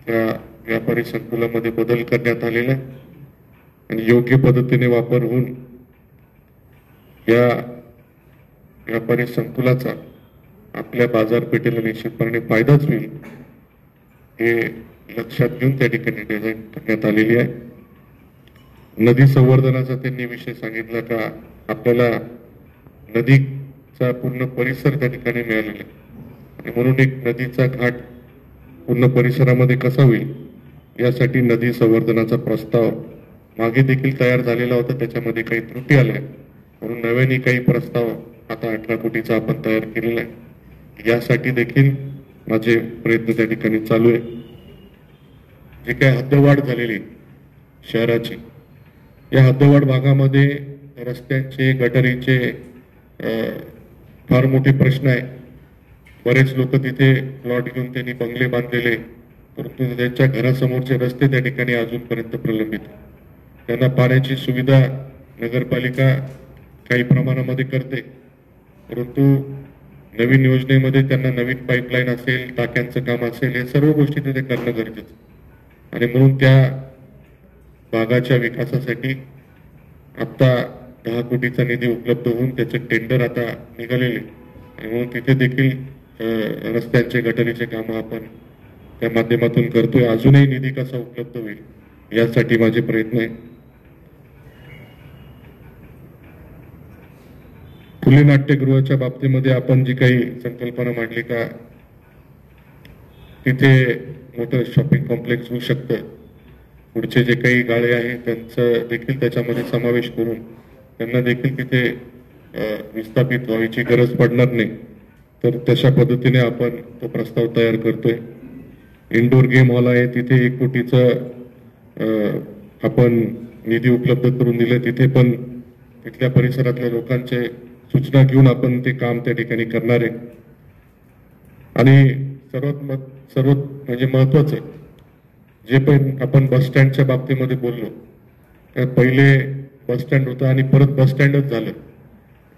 त्या व्यापारी संकुलामध्ये बदल करण्यात आलेला आहे आणि योग्य पद्धतीने वापर होऊन या व्यापारी संकुलाचा आपल्या बाजारपेठेला निश्चितपणे फायदाच होईल हे लक्षात घेऊन त्या ठिकाणी डिझाईन करण्यात आलेली आहे. नदी संवर्धनाचा त्यांनी विषय सांगितला का आपल्याला नदीचा पूर्ण परिसर त्या ठिकाणी मिळालेला आहे आणि म्हणून एक नदीचा घाट पूर्ण परिसरामध्ये कसा होईल यासाठी नदी संवर्धनाचा प्रस्ताव मागे देखील तयार झालेला होता, त्याच्यामध्ये काही त्रुटी आल्या म्हणून नव्याने काही प्रस्ताव आता 18 कोटीचा आपण तयार केलेला आहे. यासाठी देखील माझे प्रयत्न त्या ठिकाणी चालू आहे. जे काही हद्दवाढ झालेली शहराची, या हद्दवाढ भागामध्ये रस्त्यांचे गटारीचे फार मोठे प्रश्न आहे. बरेच लोक तिथे प्लॉट घेऊन त्यांनी बंगले बांधलेले, परंतु त्यांच्या घरासमोरचे रस्ते त्या ठिकाणी अजूनपर्यंत प्रलंबित. त्यांना पाण्याची सुविधा नगरपालिका काही प्रमाणामध्ये करते, परंतु नवीन योजनेमध्ये त्यांना नवीन पाईपलाईन असेल, टाक्यांचं काम असेल, हे सर्व गोष्टी तिथे करणं गरजेचं आणि म्हणून त्या भागाच्या विकासासाठी आता 10 कोटीचा निधी उपलब्ध होऊन त्याचे टेंडर आता निघालेले आणि म्हणून तिथे देखील रस्त्यांचे गटारीचे कामं आपण त्या माध्यमातून करतोय. अजूनही निधी कसा उपलब्ध होईल यासाठी माझे प्रयत्न आहे. खुले नाट्यगृहाच्या बाबतीमध्ये आपण जी काही संकल्पना मांडली का तिथे मोठं शॉपिंग कॉम्प्लेक्स होऊ शकतं, पुढचे जे काही गाळे आहे त्यांचं देखील त्याच्यामध्ये समावेश करून त्यांना देखील तिथे विस्थापित व्हायची गरज पडणार नाही, तर तशा पद्धतीने आपण तो प्रस्ताव तयार करतोय. इंडोर गेम हॉल आहे, तिथे 1 कोटीचं आपण निधी उपलब्ध करून दिले. तिथे पण तिथल्या परिसरातल्या लोकांचे सूचना घेऊन आपण ते काम त्या ठिकाणी करणार आहे. आणि सर्वात म्हणजे महत्वाचं जे पण आपण बस स्टँडच्या बाबतीमध्ये बोललो, तर पहिले बस स्टँड होतं आणि परत बस स्टँडच झालं.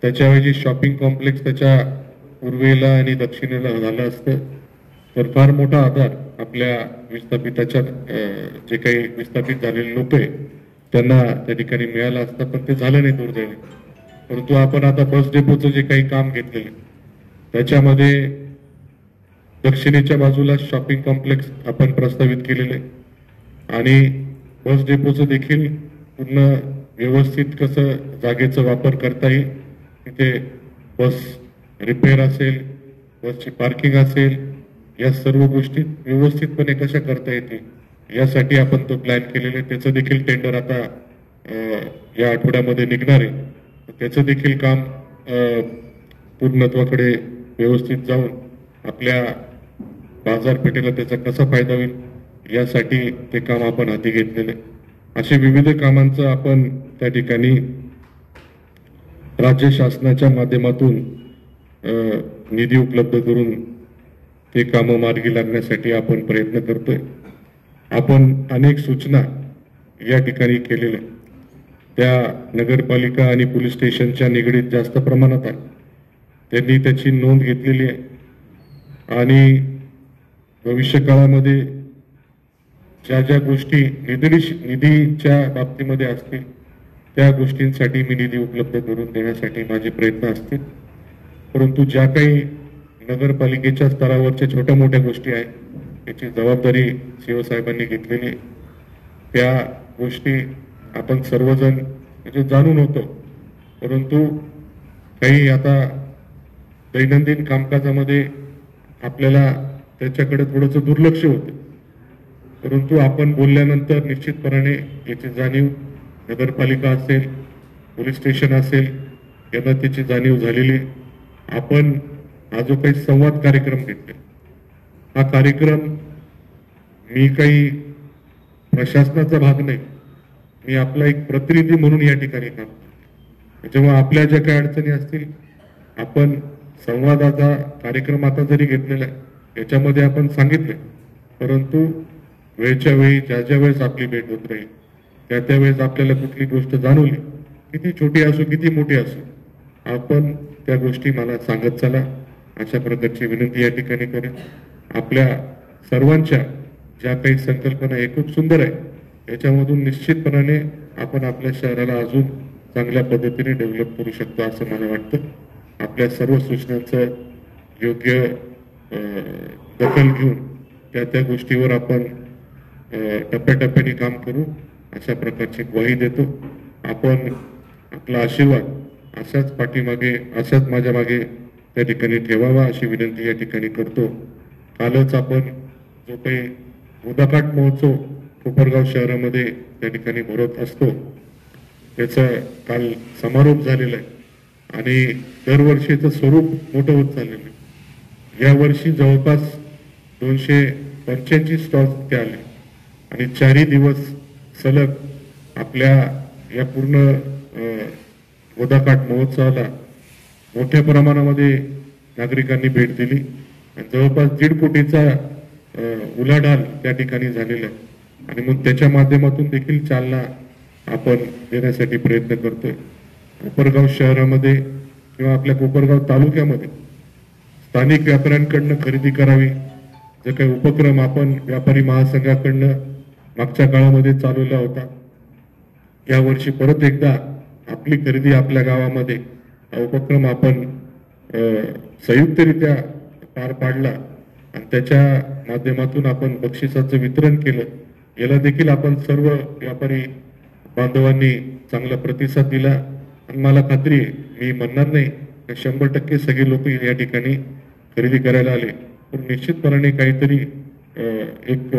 त्याच्याऐवजी शॉपिंग कॉम्प्लेक्स त्याच्या पूर्वेला आणि दक्षिणेला झालं असतं तर फार मोठा आधार आपल्या विस्थापिताच्या जे काही विस्थापित झालेले लोक आहे त्यांना त्या ठिकाणी मिळाला असता, पण ते झालं नाही दुर्दैवी. परंतु आपण आता बस डेपोचं जे काही काम घेतलेलं त्याच्यामध्ये दक्षिणेच्या बाजूला शॉपिंग कॉम्प्लेक्स आपण प्रस्तावित केलेले आणि बस डेपोचं देखील पूर्ण व्यवस्थित कसं जागेचा वापर करता येईल, तिथे बस रिपेअर असेल, बसची पार्किंग असेल, या सर्व गोष्टी व्यवस्थितपणे कशा करता येतील यासाठी आपण तो प्लॅन केलेला आहे. त्याचं देखील टेंडर आता या आठवड्यामध्ये निघणार आहे. त्याचं देखील काम पूर्णत्वाकडे व्यवस्थित जाऊन आपल्या बाजारपेठेला त्याचा कसा फायदा होईल यासाठी ते काम आपण हाती घेतलेले. असे विविध कामांचं आपण त्या ठिकाणी राज्य शासनाच्या माध्यमातून निधी उपलब्ध करून ते कामं मार्गी लागण्यासाठी आपण प्रयत्न करतोय. आपण अनेक सूचना या ठिकाणी केलेल्या, त्या नगरपालिका आणि पोलीस स्टेशनच्या निगडीत जास्त प्रमाणात आहे, त्यांनी त्याची नोंद घेतलेली आहे आणि भविष्य काळामध्ये ज्या ज्या गोष्टी निधीच्या बाबतीमध्ये असतील त्या गोष्टींसाठी मी निधी उपलब्ध करून देण्यासाठी माझे प्रयत्न असतील. परंतु ज्या काही नगरपालिकेच्या स्तरावरच्या छोट्या मोठ्या गोष्टी आहेत याची जबाबदारी सीओ साहेबांनी घेतलेली, त्या गोष्टी आपण सर्वजण म्हणजे जाणून होतो, परंतु काही आता दैनंदिन कामकाजामध्ये आपल्याला त्याच्याकडे थोडंसं दुर्लक्ष होतं. परंतु आपण बोलल्यानंतर निश्चितपणे याची जाणीव नगरपालिका असेल, पोलीस स्टेशन असेल, यांना त्याची जाणीव झालेली. आपण हा जो काही संवाद कार्यक्रम घेतला हा कार्यक्रम मी काही प्रशासनाचा भाग नाही, मी आपला एक प्रतिनिधी म्हणून या ठिकाणी काम करतो. जेव्हा आपल्या ज्या काही अडचणी असतील, आपण संवादाचा कार्यक्रम आता जरी घेतलेला आहे याच्यामध्ये आपण सांगितले, परंतु वेळच्या वेळी ज्या वेळेस आपली भेट होत राहील त्यावेळेस आपल्याला कुठली गोष्ट जाणवली, किती छोटी असो किती मोठी असो, आपण त्या गोष्टी मला सांगत चला, अशा प्रकारची विनंती या ठिकाणी करेन. आपल्या सर्वांच्या ज्या काही संकल्पना हे खूप सुंदर आहे, याच्यामधून निश्चितपणाने आपण आपल्या शहराला अजून चांगल्या पद्धतीने डेव्हलप करू शकतो असं मला वाटतं. आपल्या सर्व सूचनांचं योग्य दखल घेऊन त्या गोष्टीवर आपण टप्प्याटप्प्याने काम करू अशा प्रकारची ग्वाही देतो. आपण आपला आशीर्वाद अशाच माझ्या मागे त्या ठिकाणी ठेवावा अशी विनंती या ठिकाणी करतो. कालच आपण जो काही उदाकाट महोत्सव कोपरगाव शहरामध्ये त्या ठिकाणी भरत असतो त्याचा काल समारोप झालेला आहे आणि दरवर्षीचं स्वरूप मोठं होत चाललेलं आहे. यावर्षी जवळपास 285 स्टॉल्स तिथे आले आणि 4 दिवस सलग आपल्या या पूर्ण उदाकाट महोत्सवाला मोठ्या प्रमाणामध्ये नागरिकांनी भेट दिली आणि जवळपास 1.5 कोटीचा उलाढाल त्या ठिकाणी झालेला आहे आणि मग त्याच्या माध्यमातून देखील चालना आपण देण्यासाठी प्रयत्न करतोय. कोपरगाव शहरामध्ये किंवा आपल्या कोपरगाव तालुक्यामध्ये स्थानिक व्यापाऱ्यांकडनं खरेदी करावी, जे काही उपक्रम आपण व्यापारी महासंघाकडनं मागच्या काळामध्ये चालवला होता, यावर्षी परत एकदा आपली खरेदी आपल्या गावामध्ये हा उपक्रम आपण संयुक्तरित्या पार पाडला आणि त्याच्या माध्यमातून आपण बक्षिसाचं वितरण केलं. याला देखील आपण सर्व व्यापारी बांधवांनी चांगला प्रतिसाद दिला आणि मला खात्री आहे, मी म्हणणार नाही की 100% सगळे लोक या ठिकाणी खरेदी करायला आले, पण निश्चितपणाने काहीतरी एक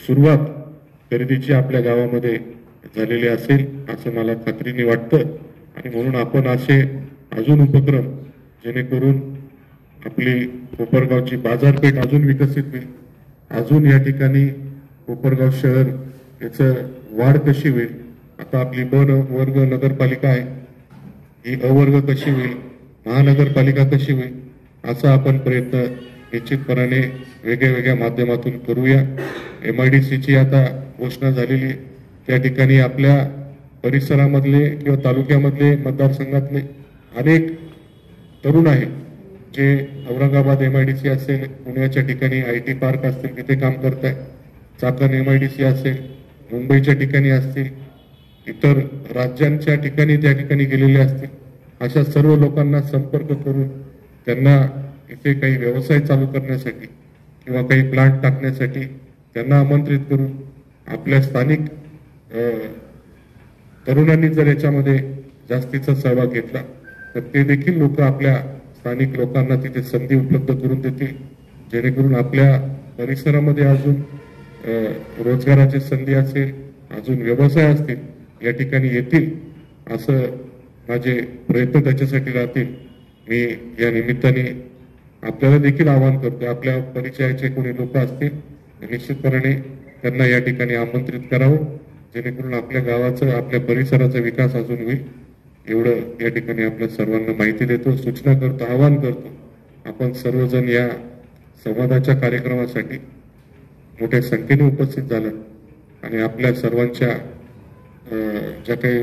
सुरुवात खरेदीची आपल्या गावामध्ये झालेली असेल असं मला खात्रीने वाटतं आणि म्हणून आपण असे अजून उपक्रम जेणेकरून आपली कोपरगावची बाजारपेठ अजून विकसित होईल, अजून या ठिकाणी कोपरगाव शहर याचं वाढ कशी होईल. आता आपली ब वर्ग नगरपालिका आहे, ही अवर्ग कशी होईल, महानगरपालिका कशी होईल, असा आपण प्रयत्न निश्चितपणाने वेगळ्या माध्यमातून करूया. MIDCची आता घोषणा झालेली, त्या ठिकाणी आपल्या परिसरामधले किंवा तालुक्यामधले मतदारसंघातले अनेक तरुण आहेत जे औरंगाबाद MIDC असेल, पुण्याच्या ठिकाणी IT पार्क असतील तिथे काम करत आहेत, चाकण MIDC असेल, मुंबईच्या ठिकाणी असतील, इतर राज्यांच्या ठिकाणी त्या ठिकाणी गेलेले असतील, अशा सर्व लोकांना संपर्क करून त्यांना इथे काही व्यवसाय चालू करण्यासाठी किंवा काही प्लांट टाकण्यासाठी त्यांना आमंत्रित करून आपल्या स्थानिक तरुणांनी जर याच्यामध्ये जास्तीचा सहभाग घेतला तर ते देखील लोक आपल्या स्थानिक लोकांना तिथे संधी उपलब्ध करून देतील, जेणेकरून आपल्या परिसरामध्ये अजून रोजगाराची संधी असेल, अजून व्यवसाय असतील या ठिकाणी येतील, असं माझे प्रयत्न त्याच्यासाठी राहतील. मी या निमित्ताने आपल्याला देखील आवाहन करतो, आपल्या परिचयाचे कोणी लोक असतील निश्चितपणे त्यांना या ठिकाणी आमंत्रित करावं, जेणेकरून आपल्या गावाचं आपल्या परिसराचा विकास अजून होईल. एवढं या ठिकाणी आपल्या सर्वांना माहिती देतो, सूचना करतो, आवाहन करतो. आपण सर्वजण या संवादाच्या कार्यक्रमासाठी मोठ्या संख्येने उपस्थित झालं आणि आपल्या सर्वांच्या ज्या काही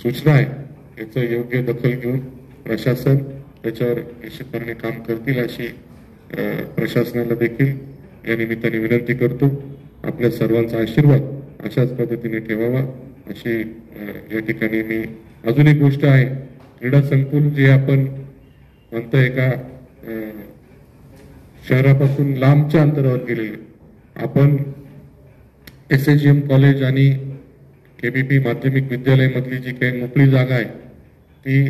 सूचना आहेत याचं योग्य दखल घेऊन प्रशासन त्याच्यावर निश्चितपणे काम करतील अशी प्रशासनाला देखील या निमित्ताने विनंती करतो. आपल्या सर्वांचा आशीर्वाद अशाच पद्धतीने ठेवावा अशी या ठिकाणी मी. अजून एक गोष्ट आहे, क्रीडा संकुल जे आपण म्हणतोय का शहरापासून लांबच्या अंतरावर गेलेले, आपण SAGM कॉलेज आणि KBP माध्यमिक विद्यालय मधली जी काही मोकळी जागा आहे ती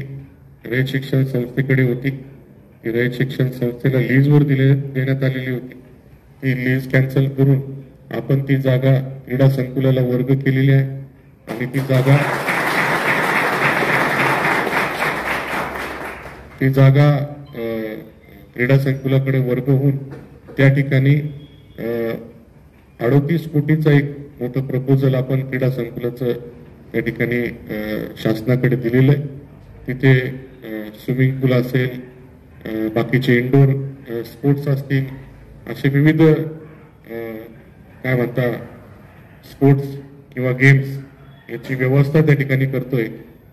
रयत शिक्षण संस्थेकडे होती. ती रयत शिक्षण संस्थेला लीजवर देण्यात आलेली होती. ती लीज कॅन्सल करून आपण ती जागा क्रीडा संकुलाला वर्ग केलेली आहे आणि ती जागा क्रीडा संकुलाकडे वर्ग होऊन त्या ठिकाणी 38 कोटीचा एक मोठं प्रपोजल आपण क्रीडा संकुलाचं त्या ठिकाणी शासनाकडे दिलेलं आहे. तिथे स्विमिंग पूल असेल, बाकीचे इंडोर स्पोर्ट्स असतील, असे विविध काय म्हणता स्पोर्ट्स किंवा गेम्स याची व्यवस्था त्या ठिकाणी करतोय,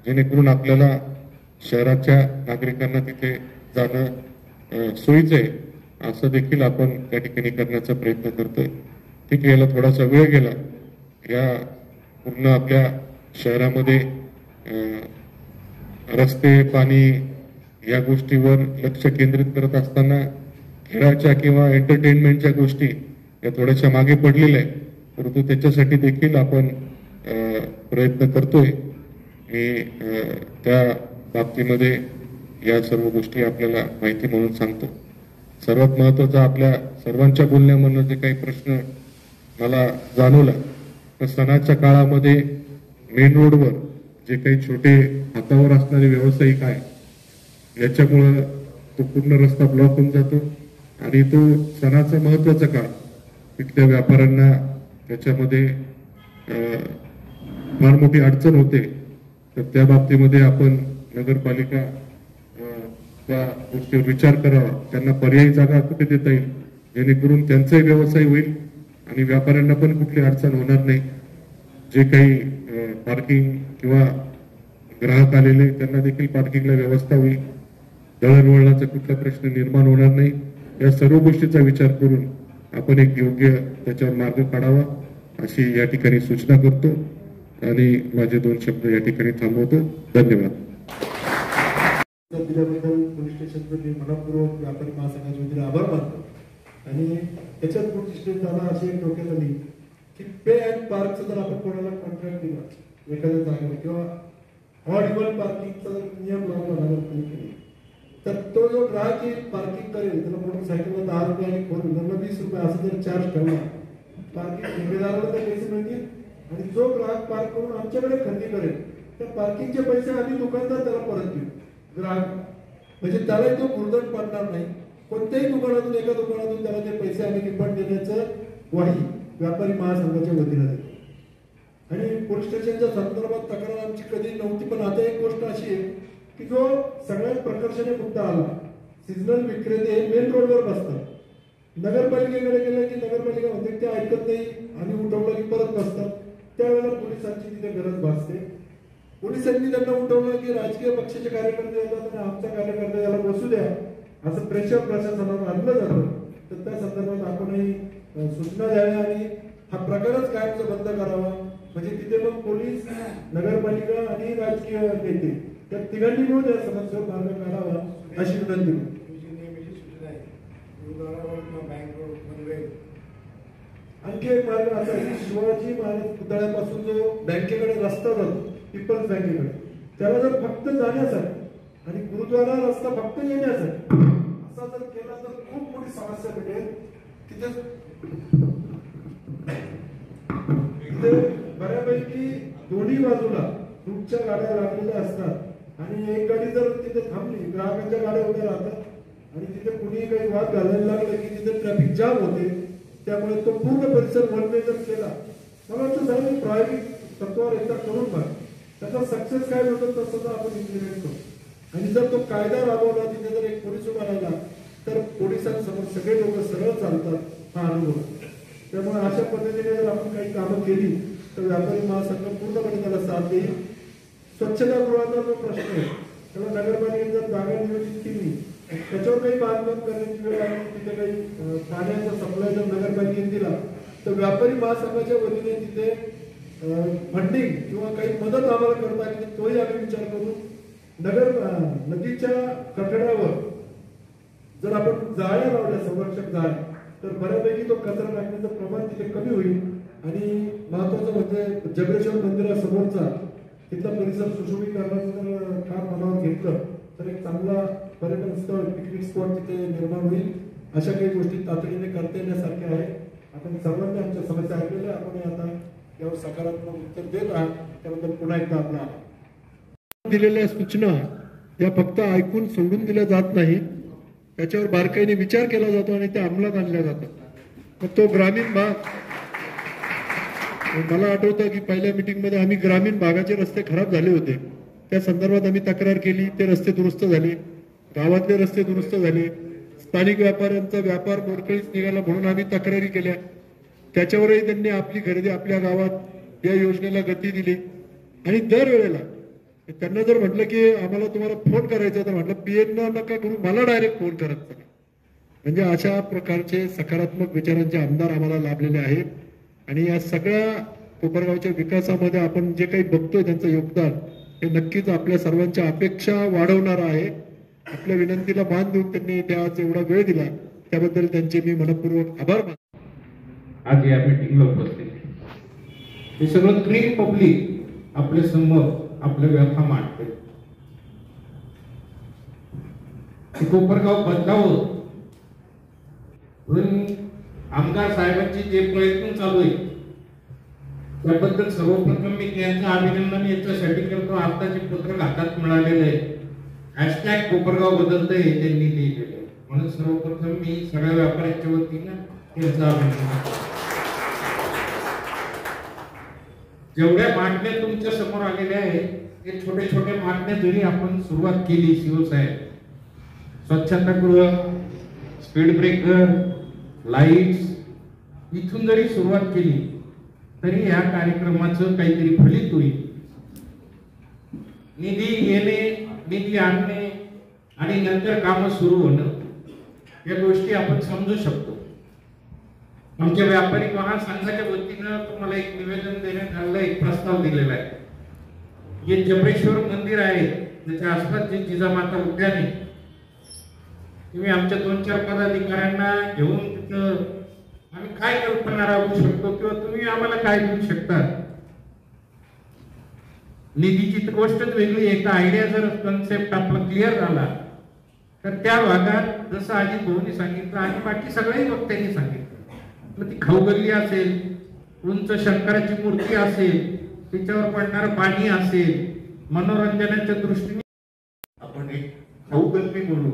जेणेकरून आपल्याला शहराच्या नागरिकांना तिथे जाणं सोयीचं आहे असं देखील आपण त्या ठिकाणी करण्याचा प्रयत्न करतोय. ठीक आहे, याला थोडासा वेळ गेला. या पूर्ण आपल्या शहरामध्ये रस्ते, पाणी या गोष्टीवर लक्ष केंद्रित करत असताना खेळाच्या किंवा एंटरटेनमेंटच्या गोष्टी या थोड्याशा मागे पडलेल्या आहेत, परंतु त्याच्यासाठी देखील आपण प्रयत्न करतोय. मी त्या बाबतीमध्ये या सर्व गोष्टी आपल्याला माहिती म्हणून सांगतो. सर्वात महत्वाचा आपल्या सर्वांच्या बोलण्यामधून जे काही प्रश्न मला जाणवला, तर सणाच्या काळामध्ये मेन रोडवर जे काही छोटे हातावर असणारे व्यावसायिक आहे याच्यामुळं तो पूर्ण रस्ता ब्लॉक होऊन जातो आणि तो सणाचा महत्वाचा काळ तिथल्या व्यापाऱ्यांना त्याच्यामध्ये फार मोठी अडचण होते. तर त्या बाबतीमध्ये आपण नगरपालिका त्या गोष्टीवर विचार करावा, त्यांना पर्यायी जागा कुठे देता येईल जेणेकरून त्यांचाही व्यवसाय होईल आणि व्यापाऱ्यांना पण कुठली अडचण होणार नाही. जे काही पार्किंग किंवा ग्राहक आलेले त्यांना देखील पार्किंगला व्यवस्था होईल, दळणवळणाचा कुठला प्रश्न निर्माण होणार नाही. या सर्व गोष्टीचा विचार करून आपण एक योग्य त्याच्यावर मार्ग काढावा अशी या ठिकाणी सूचना करतो आणि माझे 2 शब्द या ठिकाणी थांबवतो. धन्यवाद. दिल्याबद्दल पोलीस स्टेशनचे मी मनपूर्वक व्यापारी महासंघाच्या वतीने आभार मानतो. आणि त्याच्यात पोलीस स्टेशनला अशी एक डोक्यात आली की पे अँड पार्कचं जर आपण कोणाला कॉन्ट्रॅक्ट दिला एखाद्या जागेवर किंवा ऑड इव्हन पार्किंगचा जर नियम लावला नगरपालिकेने, तर तो जो ग्राहक पार्किंग करेल त्याला मोटरसायकलला 10 रुपये आणि 4 व्हीलरला 20 रुपये असं जर चार्ज ठेवला, पार्किंग ठेकेदाराला तर पैसे मिळतील आणि जो ग्राहक पार्क करून आमच्याकडे खरेदी करेल त्या पार्किंगचे पैसे आम्ही दुकानदार त्याला परत देऊ. ग्राहक म्हणजे त्यालाही तो गुरदट पडणार नाही. कोणत्याही दुकानातून एका दुकानातून त्याला ते पैसे आम्ही रिफंड देण्याचं ग्वाही व्यापारी महासंघाच्या वतीने देतो. आणि पोलीस स्टेशनच्या संदर्भात तक्रार आमची कधी नव्हती, पण आता एक गोष्ट अशी आहे की जो सगळ्यात प्रकर्षाने मुद्दा आला, सीझनल विक्रेते मेन रोडवर बसतात. नगरपालिकेकडे गेलं की नगरपालिका म्हणते ते ऐकत नाही आणि उठवलं की परत बसतात. त्यावेळेला पोलिसांची तिथे गरज भासते. पोलिसांनी त्यांना उठवलं की राजकीय पक्षाचे कार्यकर्ते येतात आणि आमचा कार्यकर्ता याला बसू द्या असं प्रेशर प्रशासनावर आणलं जातं. तर त्या संदर्भात आपणही सूचना द्याव्या आणि हा प्रकारच कायमचा बंद करावा. म्हणजे तिथे मग पोलीस, नगरपालिका आणि राजकीय नेते त्या तिघांनी मिळून या समस्येवर मार्ग काढावा अशी विनंती. आणखी एक मार्ग असा आहे की शिवाजी महाराज पुतळ्यापासून जो बँकेकडे रस्ता जातो पीपल्स बँकेकडे, त्याला जर फक्त जाण्यासाठी आणि गुरुद्वारा रस्ता फक्त येण्यासाठी असा जर केला तर खूप मोठी समस्या मिळेल. तिथे बऱ्यापैकी दोन्ही बाजूला दूरच्या गाड्या लागलेल्या असतात आणि एक गाडी जर तिथे थांबली, ग्राहकांच्या गाड्या उभ्या राहतात आणि तिथे कुणीही काही वाद घालायला लागले की तिथे ट्रॅफिक जाम होते. त्यामुळे तो पूर्ण परिसर वन वे जर केला, मला वाटतं साहेब प्रायोगिक तत्वावर एकदा करून बघा, त्याचा सक्सेस काय होतं तसं तर आपण इम्प्लिमेंट करू. आणि जर तो कायदा राबवला, तिथे जर एक पोलीस उभा राहिला तर पोलिसांसमोर सगळे लोक सरळ चालतात हा अनुभव. त्यामुळे अशा पद्धतीने जर आपण काही कामं केली तर व्यापारी महासंघ पूर्णपणे त्याला साथ देईल. स्वच्छतागृहाचा जो प्रश्न आहे त्याला नगरपालिकेने जर जागा नियोजित केली, त्याच्यावर काही बांधकाम करण्याची वेळ आली, तिथे काही पाण्याचा सप्लाय जर नगरपालिकेने दिला तर व्यापारी महासंघाच्या वतीने तिथे फंडिंग किंवा काही मदत आम्हाला करता येईल तोही आम्ही विचार करू. नदीच्या कठड्यावर जर आपण जाळ्या लावल्या, संरक्षक जाळ्या, तर बऱ्यापैकी तो कचरा टाकण्याचं प्रमाण तिथे कमी होईल. आणि महत्वाचं म्हणजे जबरेश्वर मंदिरासमोरचा तिथला परिसर सुशोभीकरणाचं जर काम मनावर घेतलं तर एक चांगला पर्यटन स्थळ, पिकनिक स्पॉट तिथे निर्माण होईल. अशा काही गोष्टी तातडीने करता येण्यासारख्या आहे. आपण सर्वांनी आमच्या समस्या ऐकलेल्या, आपण आता यावर सकारात्मक उत्तर देत आहात, त्याबद्दल पुन्हा एकदा आपला दिलेल्या सूचना या फक्त ऐकून सोडून दिल्या जात नाहीत, त्याच्यावर बारकाईने विचार केला जातो आणि ते अंमलात आणल्या जातात. मग तो ग्रामीण भाग, मला आठवतं की पहिल्या मीटिंगमध्ये आम्ही ग्रामीण भागाचे रस्ते खराब झाले होते, त्या संदर्भात आम्ही तक्रार केली, ते रस्ते दुरुस्त झाले, गावातले रस्ते दुरुस्त झाले, स्थानिक व्यापाऱ्यांचा व्यापार मोडकळीस निघाला म्हणून आम्ही तक्रारी केल्या, त्याच्यावरही त्यांनी आपली खरेदी आपल्या गावात या योजनेला गती दिली. आणि दरवेळेला त्यांना जर म्हटलं की आम्हाला तुम्हाला फोन करायचा तर म्हटलं पीएनना नका करू, मला डायरेक्ट फोन करत चला. म्हणजे अशा प्रकारचे सकारात्मक विचारांचे आमदार आम्हाला लाभलेले आहेत. आणि या सगळ्या कोपरगावच्या विकासामध्ये आपण जे काही बघतोय त्यांचं योगदान हे नक्कीच आपल्या सर्वांच्या अपेक्षा वाढवणार आहे. आपल्या विनंतीला मान देऊन त्यांनी इथे आज एवढा वेळ दिला त्याबद्दल त्यांचे मी मनपूर्वक आभार मानतो. आज या मीटिंगला उपस्थित हे सगळं ग्रीन पब्लिक आपल्या समोर आपल्या व्यथा मांडते. कोपरगाव बदलावं म्हणून आमदार साहेबांचे जे प्रयत्न चालू आहे त्याबद्दल सर्वप्रथम मी त्यांचं अभिनंदन याच्यासाठी करतो. आता जे पत्रक हातात मिळालेलं आहे हॅशटॅग कोपरगाव बदलतंय हे त्यांनी लिहिलेलं आहे, म्हणून सर्वप्रथम मी सगळ्या व्यापाऱ्यांच्या वतीनं त्यांचं अभिनंदन. जेवढ्या मागण्या तुमच्या समोर आलेल्या आहेत ते छोटे छोटे मागण्या जरी आपण सुरुवात केली, शिवसाहेब स्वच्छतागृह, स्पीड ब्रेकर, लाईट्स इथून जरी सुरुवात केली तरी या कार्यक्रमाचं काहीतरी फलित होईल. निधी येणे, निधी आणणे आणि नंतर कामं सुरू होणं या गोष्टी आपण समजू शकतो. आमच्या व्यापारी महासंघाच्या वतीनं तुम्हाला एक निवेदन देण्यात आलं, एक प्रस्ताव दिलेला आहे. जे जबरेश्वर मंदिर आहे त्याच्या आसपास जे जिजामाता उद्यान आहे, तुम्ही आमच्या 2-4 पदाधिकाऱ्यांना घेऊन तिथं आम्ही काय कल्पना राबवू शकतो किंवा तुम्ही आम्हाला काय देऊ शकता. निधीची गोष्टच वेगळी, एकदा आयडिया जर कन्सेप्ट आपला क्लिअर झाला तर त्या भागात जसं अजित भाऊंनी सांगितलं आणि बाकी सगळ्याही वक्त्यांनी सांगितलं, ती खाऊगल्ली असेल, उंच शंकराची मूर्ती असेल, त्याच्यावर पडणारं पाणी असेल, मनोरंजनाच्या दृष्टीने आपण एक खाऊगल्ली म्हणून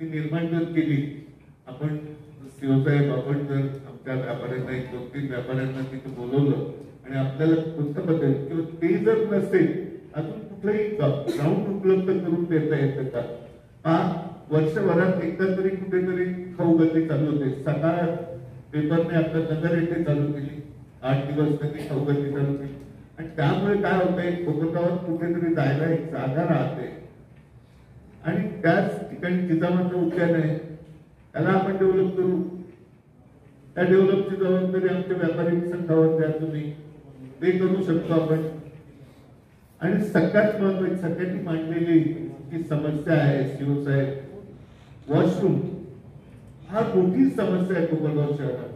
ती निर्माण जर केली, आपण शिवसाहेब आपण जर आमच्या व्यापाऱ्यांना 1-2-3 व्यापाऱ्यांना तिथं बोलवलं आणि आपल्याला कोणतं बदल किंवा ते जर नसेल अजून कुठलंही ग्राउंड उपलब्ध करून देता येतं का? वर्षभरात एकदा तरी कुठेतरी खाऊगल्ली चालू होते. सकाळ पेपरने आपल्या नगर येथे चालू केली, 8 दिवस त्यांनी खाऊगल्ली चालू केली आणि त्यामुळे काय होतंय, कोपरगावात कुठेतरी जायला एक जागा राहते आणि त्याच ठिकाणी जिजामाता उद्यान आहे, त्याला आपण डेव्हलप करू. त्या डेव्हलपची जबाबदारी आमच्या व्यापारी संघावर द्या, तुम्ही ते करू शकतो आपण. आणि सगळ्यात महत्वाची सगळ्यांनी मांडलेली जी समस्या आहे शिवसाहेब, वॉशरूम फार मोठी समस्या आहे कोपरगाव शहरात.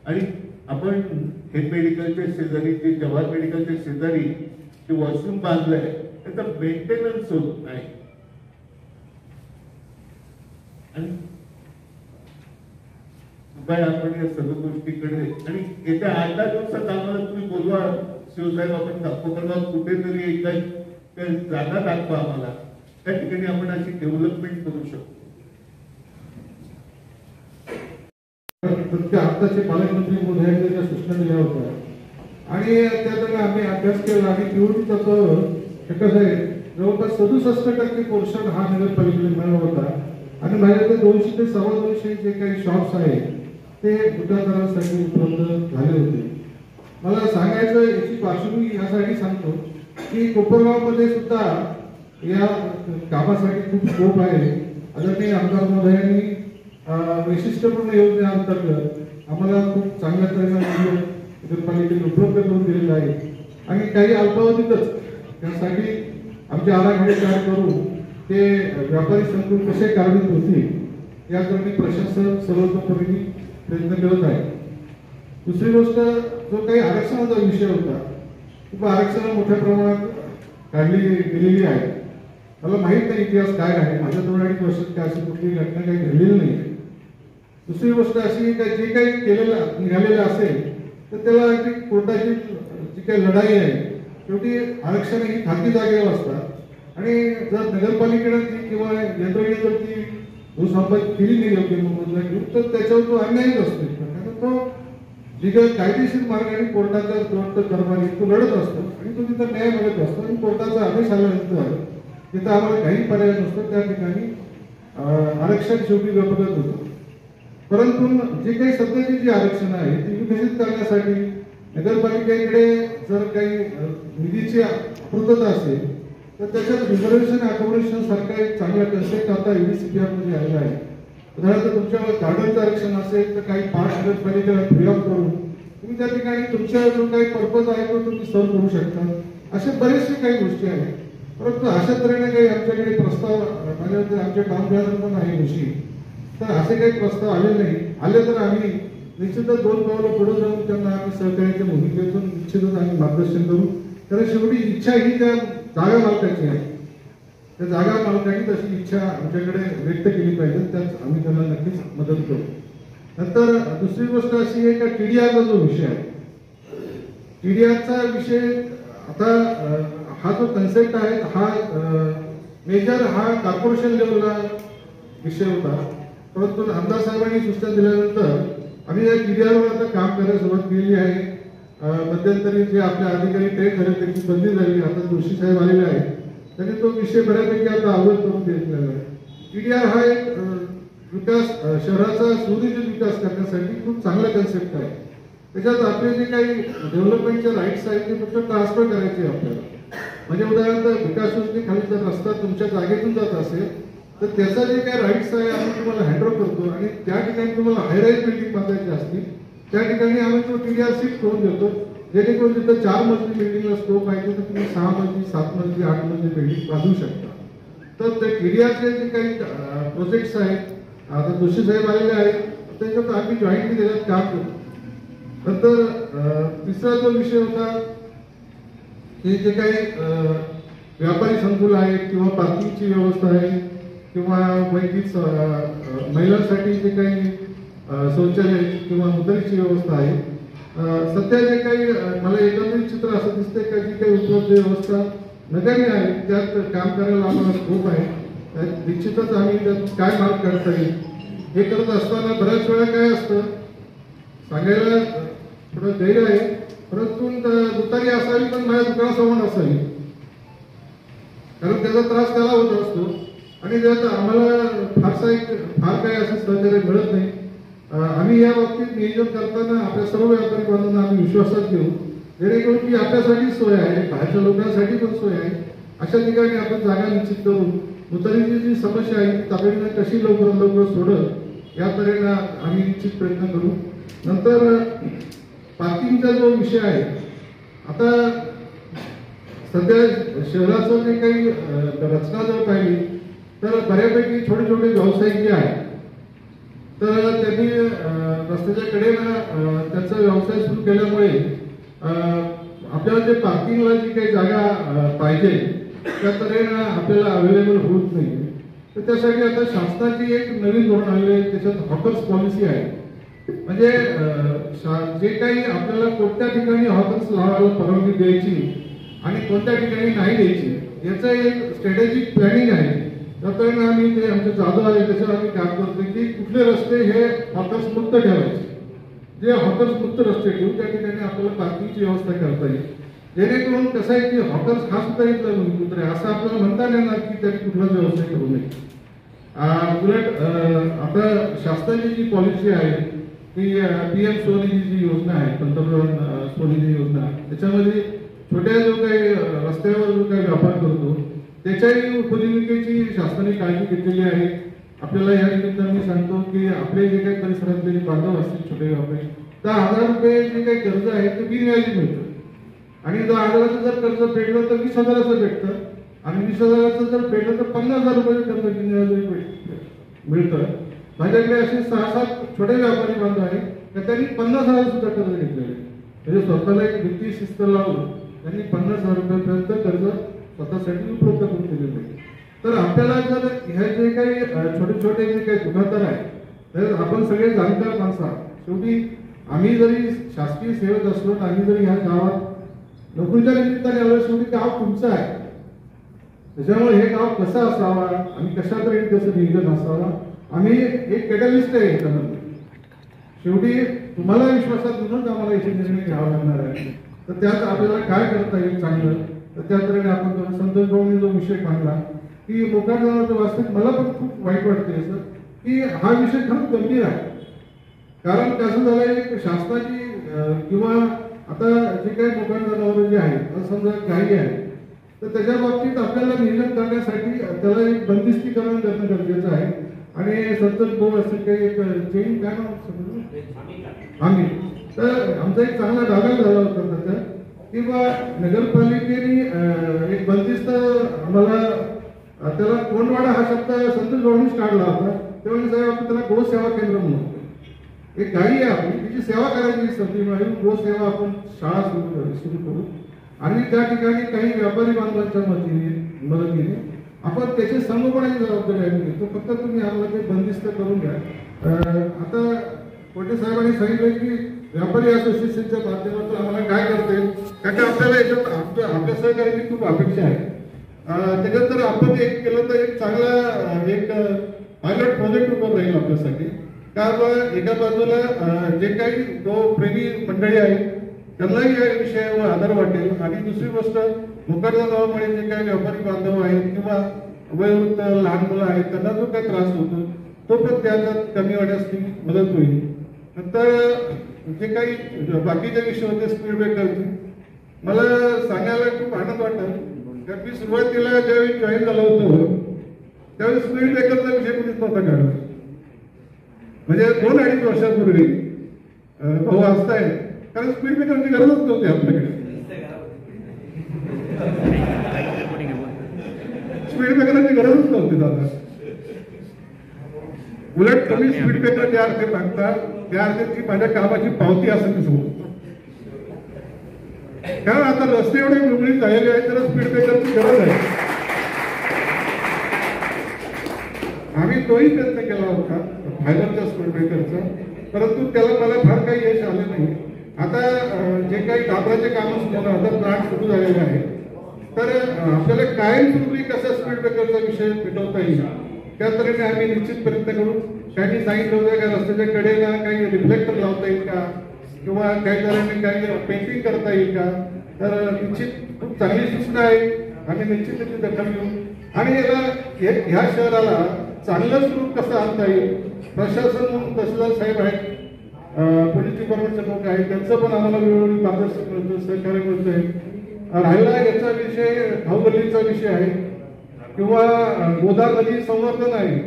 आणि आपण हे मेडिकलच्या शेजारी जे जवाहर मेडिकलच्या शेजारी जे वॉशरूम बांधलंय त्याचा मेंटेनन्स होत नाही. आणि आपण या सर्व गोष्टीकडे आणि येत्या 8-10 दिवसात आम्हाला तुम्ही बोलवा शिवसाहेब, आपण कोपरगावात कुठेतरी एकदा जागा दाखवा आम्हाला, त्या ठिकाणी आपण अशी डेव्हलपमेंट करू शकतो. आताचे पालकमंत्री महोदयांनी ज्या सूचना दिल्या होत्या आणि त्यात आम्ही अभ्यास केला आणि पिवळीचा कसं आहे जवळपास 67% पोर्शन हा नगरपालिकेने मिळाला होता आणि माझ्याकडे 200 ते 250 जे काही शॉप्स आहेत ते दुकानदारांसाठी उपलब्ध झाले होते. मला सांगायचं याची पार्श्वभूमी यासाठी सांगतो की कोपरगावमध्ये सुद्धा या कामासाठी खूप स्कोप आहे. आदरणीय आमदार महोदयांनी वैशिष्ट्यपूर्ण योजनेअंतर्गत आम्हाला खूप चांगल्या तऱ्हेने नगरपालिकेने उपलब्ध करून दिलेलं आहे आणि काही अल्पावधीतच त्यासाठी आमचे आराखडे तयार करून ते व्यापारी संकुल कसे कार्यान्वित होतील यासाठी प्रशासन सर्वतोपरीने प्रयत्न करत आहे. दुसरी गोष्ट, जो काही आरक्षणाचा विषय होता, खूप आरक्षण मोठ्या प्रमाणात काढली गेलेली आहे. मला माहित नाही इतिहास काय आहे, माझ्या 2-2.5 वर्षात काय अशी कुठली घटना काही घडलेली नाही. दुसरी गोष्ट अशी की जे काही केलेलं निघालेलं असेल तर त्याला कोर्टाची जी काही लढाई आहे शेवटी आरक्षण ही खाती जागेवर असतात आणि जर नगरपालिकेनं ती किंवा यंत्रणेने जर ती भूसंपादित केली नाही योग्य मोबदला घेऊन, तर त्याच्यावर तो अन्यायच असतो. कारण तो जे काही कायदेशीर मार्गाने कोर्टाच्या दरबारी तो लढत असतो आणि तो तिथं न्याय मिळत असतो आणि कोर्टाचा आदेश आल्यानंतर तिथं आम्हाला काही पर्याय नसतो, त्या ठिकाणी आरक्षण शेवटी गफलत होतं. परंतु जे काही सध्याची जी आरक्षण आहे ती विकसित करण्यासाठी नगरपालिकेकडे जर काही निधीची अपूर्तता असेल तर त्याच्यात रिझर्वेशन अकोमोडेशन सारखा एक चांगला कन्सेप्ट आता EDCPR मध्ये आलेला आहे. उदाहरणार्थ तुमच्या गार्डनचं आरक्षण असेल तर काही 5 नगरपालिकेला फ्री ऑफ करून तुम्ही त्या ठिकाणी तुमचा जो काही पर्पज आहे तो तुम्ही सर्व करू शकता. असे बरेचसे काही गोष्टी आहेत. परंतु अशा तऱ्हेने काही आमच्याकडे प्रस्ताव माझ्याकडे आमच्या टाउन प्लॅनर पण आहे गोष्टी, तर असे काही प्रस्ताव आले नाही. आले तर आम्ही निश्चितच 2 पावलं पुढे जाऊन त्यांना आम्ही सहकार्याच्या भूमिकेतून निश्चितच आम्ही मार्गदर्शन करू. कारण शेवटी इच्छा ही त्या जागा मालकाची आहे. त्या जागा मालकांनी तशी इच्छा आमच्याकडे व्यक्त केली पाहिजे, त्यात आम्ही त्यांना नक्कीच मदत करू. नंतर दुसरी गोष्ट अशी आहे का TDRचा जो विषय आहे, TDRचा विषय आता हा जो कन्सेप्ट आहे हा मेजर हा कॉर्पोरेशन लेवलला विषय होता. परंतु आमदार साहेबांनी सूचना दिल्यानंतर आम्ही या TDRवर आता काम करायला सुरुवात केलेली आहे. मध्यंतरी जे आपले अधिकारी ते झाले त्याची बंदी झाली, आता जोशी साहेब आलेले आहेत, त्यांनी तो विषय बऱ्यापैकी आता अवगत करून घेतलेला आहे. TDR हा एक विकास शहराचा सुनियोजित विकास करण्यासाठी खूप चांगला कन्सेप्ट आहे. त्याच्यात आपले जे काही डेव्हलपमेंटचे राईट्स आहेत ते फक्त ट्रान्सफर करायचे आपल्याला. म्हणजे उदाहरणार्थ विकास योजनेखाली जर रस्ता तुमच्या जागेतून जात असेल तर त्याचा जे काही राईट्स आहे आम्ही तुम्हाला हँडओव्हर करतो आणि त्या ठिकाणी तुम्हाला हायराईज बिल्डिंग बांधायची असतील त्या ठिकाणी आम्ही तो TDR शिफ्ट करून देतो, जेणेकरून तिथं 4 मजली बिल्डिंगला स्कोप आहे तर तुम्ही 6 मजली 7 मजली 8 मजली बिल्डिंग बांधू शकता. तर ते TDRचे जे काही प्रोजेक्ट्स आहेत आता जोशी साहेब आलेले आहेत त्याच्यात आम्ही जॉईंटली त्याच्यात काम करतो. नंतर तिसरा जो विषय होता की जे काही व्यापारी संकुल आहे किंवा पार्किंगची व्यवस्था आहे किंवा वैयक्तिक महिलांसाठी जे काही शौचालय किंवा मुद्रेची व्यवस्था आहे, सध्या जे काही मला एकंदरीत चित्र असं दिसतंय का जी काही उपलब्ध व्यवस्था नगण्य आहे त्यात काम करायला आम्हाला स्कोप आहे. निश्चितच आम्ही त्यात काय मार्ग काढता येईल हे करत असताना बऱ्याच वेळा काय असतं सांगायला थोडं धैर्य आहे, परंतु दुतारी असावी पण माझ्या दुकानासमोर असावी, कारण त्याचा त्रास त्याला होत असतो आणि त्यात आम्हाला फार काही असं सहकार्य मिळत नाही. आम्ही या बाबतीत नियोजन करताना आपल्या सर्व व्यापारी बांधवांना आम्ही विश्वासात घेऊ, जेणेकरून की आपल्यासाठी सोय आहे, बाहेरच्या लोकांसाठी पण सोय आहे. अशा ठिकाणी आपण जागा निश्चित करून दुतारीची जी समस्या आहे ती तातडीनं कशी लवकरात लवकर सोडत या तऱ्हेनं आम्ही निश्चित प्रयत्न करू. नंतर पार्किंगचा जो विषय आहे आता सध्या शहराचं जे काही रचना जर पाहिली तर बऱ्यापैकी छोटे छोटे व्यावसायिक जे आहेत तर त्यांनी रस्त्याच्या कडेला त्यांचा व्यवसाय सुरू केल्यामुळे आपल्याला जे पार्किंगला जी काही जागा पाहिजे त्या तऱ्हेनं आपल्याला अवेलेबल होत नाही. तर त्यासाठी आता शासनाची एक नवीन धोरण आलेली आहे, त्याच्यात हॉकर्स पॉलिसी आहे. म्हणजे जे काही आपल्याला कोणत्या ठिकाणी हॉकर्स लावायला परवानगी द्यायची आणि कोणत्या ठिकाणी नाही द्यायची याचं एक स्ट्रॅटेजिक प्लॅनिंग आहे. त्यामुळे आम्ही ते आमचे जादू आहे त्याच्यावर आम्ही काम करतो की कुठले रस्ते हे हॉकर्स मुक्त ठेवायचे, जे हॉकर्स मुक्त रस्ते ठेवू त्या ठिकाणी आपल्याला पार्किंगची व्यवस्था करता येईल, जेणेकरून कसं आहे की हॉकर्स हा सुद्धा इथला मूलभूत आहे असं आपल्याला म्हणता येणार की त्यांनी कुठलाच व्यवसाय करू नये. उलट आता शासनाची जी पॉलिसी आहे ती PM स्वनिधी जी योजना आहे, पंतप्रधान स्वनिधी योजना, त्याच्यामध्ये छोट्या जो काही रस्त्यावर जो काही व्यापार करतो त्याच्याही उपजीविकेची शासनाने काळजी घेतलेली आहे. आपल्याला या निमित्ताने मी सांगतो की आपले जे काही परिसरातले जे बांधव असतील छोटे व्यापारी 10,000 रुपये जे काही कर्ज आहे ते बिनव्याजी मिळतं आणि 10,000चं जर कर्ज फेडलं तर 20,000चं भेटतं आणि 20,000चं जर फेडलं तर 50,000 रुपये कर्ज बिनव्याजी मिळतं. माझ्याकडे असे 6-7 छोटे व्यापारी बांधव आहेत तर त्यांनी 50,000 सुद्धा कर्ज घेतलेले, म्हणजे स्वतःला एक वित्तीय शिस्त लावून त्यांनी 50,000 रुपयापर्यंत कर्ज स्वतःसाठी उपलब्ध करून दिलेलं आहे. तर आपल्याला जर ह्या जे काही छोटे छोटे जे काही दुकानदार आहेत तर आपण सगळे जाणकार माणसं आहात. शेवटी आम्ही जरी शासकीय सेवेत असलो तर आम्ही जरी ह्या गावात नोकरीच्या निमित्ताने आलो, शेवटी गाव तुमचं आहे. त्याच्यामुळे हे गाव कसं असावा आणि कशा तऱ्हेने त्याचं नियोजन असावा आम्ही एक कॅटलिस्ट आहे याच्यामध्ये. शेवटी तुम्हाला विश्वासात घेऊनच आम्हाला याचे निर्णय घ्यावा लागणार आहे. तर त्यात आपल्याला काय करता येईल चांगलं, तर त्या तऱ्हेने आपण संतोष भाऊंनी जो विषय मांडला की मोकाट जनावरांचं वास्तविक मला पण खूप वाईट वाटते सर की हा विषय खरंच गंभीर आहे. कारण कसं झालंय शासनाची किंवा आता जे काही मोकाट जनावरं जे आहेत समजा गायी आहेत तर त्याच्या बाबतीत आपल्याला नियोजन करण्यासाठी त्याला एक बंदिस्तीकरण करणं गरजेचं आहे. आणि संतोष भाऊ असं काही एक चेंज काय आम्ही तर आमचा एक चांगला डायलॉग झाला होता त्याचा किंवा नगरपालिकेने एक बंदिस्त आम्हाला त्याला कोंडवाडा हा शब्द संतोष भाऊंनीच काढला होता. त्यावेळी साहेब आपण त्याला गोसेवा केंद्र म्हणतो. एक गाडी आहे आपली तिची सेवा करायची संधी मिळाली गोसेवा आपण शाळा सुरू करू आणि त्या ठिकाणी काही व्यापारी बांधवांच्या मदतीने आपण त्याची संगोपनाची जबाबदारी आम्ही घेतो. फक्त तुम्ही आम्हाला ते बंदिस्त करून घ्या. आता कोटे साहेबांनी सांगितलं की व्यापारी असोसिएशनच्या माध्यमातून आम्हाला काय करता येईल कारण आपल्याला याच्यात आपल्या सहकार्याची खूप अपेक्षा आहे. त्याच्यात जर आपण एक केलं तर एक चांगला एक पायलट प्रोजेक्ट उभं राहील आपल्यासाठी. कारण एका बाजूला जे काही प्रेमी मंडळी आहेत त्यांनाही या विषयावर आदर वाटेल आणि दुसरी गोष्ट मोकाट जनावरांमुळे जे काही व्यापारी बांधव आहेत किंवा वयोवृद्ध लहान मुलं आहेत त्यांना जो काही त्रास होतो तो पण त्याच्यात कमी होण्यास मदत होईल. नंतर जे काही बाकीचे विषय होते स्पीड ब्रेकरचे मला सांगायला खूप आनंद वाटत कारण मी सुरुवातीला ज्यावेळी जॉईन झालो होतो त्यावेळी स्पीड ब्रेकरचा विषय कुठेच नव्हता काढला. म्हणजे 2-2.5 वर्षापूर्वी भाऊ असताय कारण स्पीड ब्रेकरची गरजच नव्हती आपल्याकडे. स्पीड ब्रेकरची गरजच नव्हती दादा. उलट कमी स्पीड ब्रेकर ज्या अर्थे टाकतात त्या अर्थी माझ्या कामाची पावती असं मी समजतो. कारण आता रस्ते एवढे गुळगुळीत झालेले आहेत तर स्पीड ब्रेकरची गरज आहे. आम्ही तोही प्रयत्न केला होता फायबरच्या स्पीड ब्रेकरचा परंतु त्याला मला फार काही यश आले नाही. आता जे काही डाबराचे कामं सुरू आता प्लांट सुरू झालेले आहे तर आपल्याला कायमस्वरूपी कसा स्पीड ब्रेकरचा विषय मिटवता येईल त्या तऱ्हेने आम्ही निश्चित प्रयत्न करू. काही सांगितलं होतं का रस्त्याच्या कडेला काही रिफ्लेक्टर लावता येईल का किंवा काही तऱ्हेने काही पेंटिंग करता येईल का तर निश्चित खूप चांगली सूचना आहे. आम्ही निश्चित त्याची दखल घेऊ आणि याला ह्या शहराला चांगलं स्वरूप कसं आणता येईल. प्रशासन म्हणून तहसीलदार साहेब आहेत पोलीस डिपार्टमेंटचे लोक आहेत त्यांचं पण आम्हाला वेळोवेळी मार्गदर्शन मिळतं सहकार्य मिळतंय. राहिला याचा विषय भाऊगल्लीचा विषय आहे किंवा गोदा नदी संवर्धन आहे.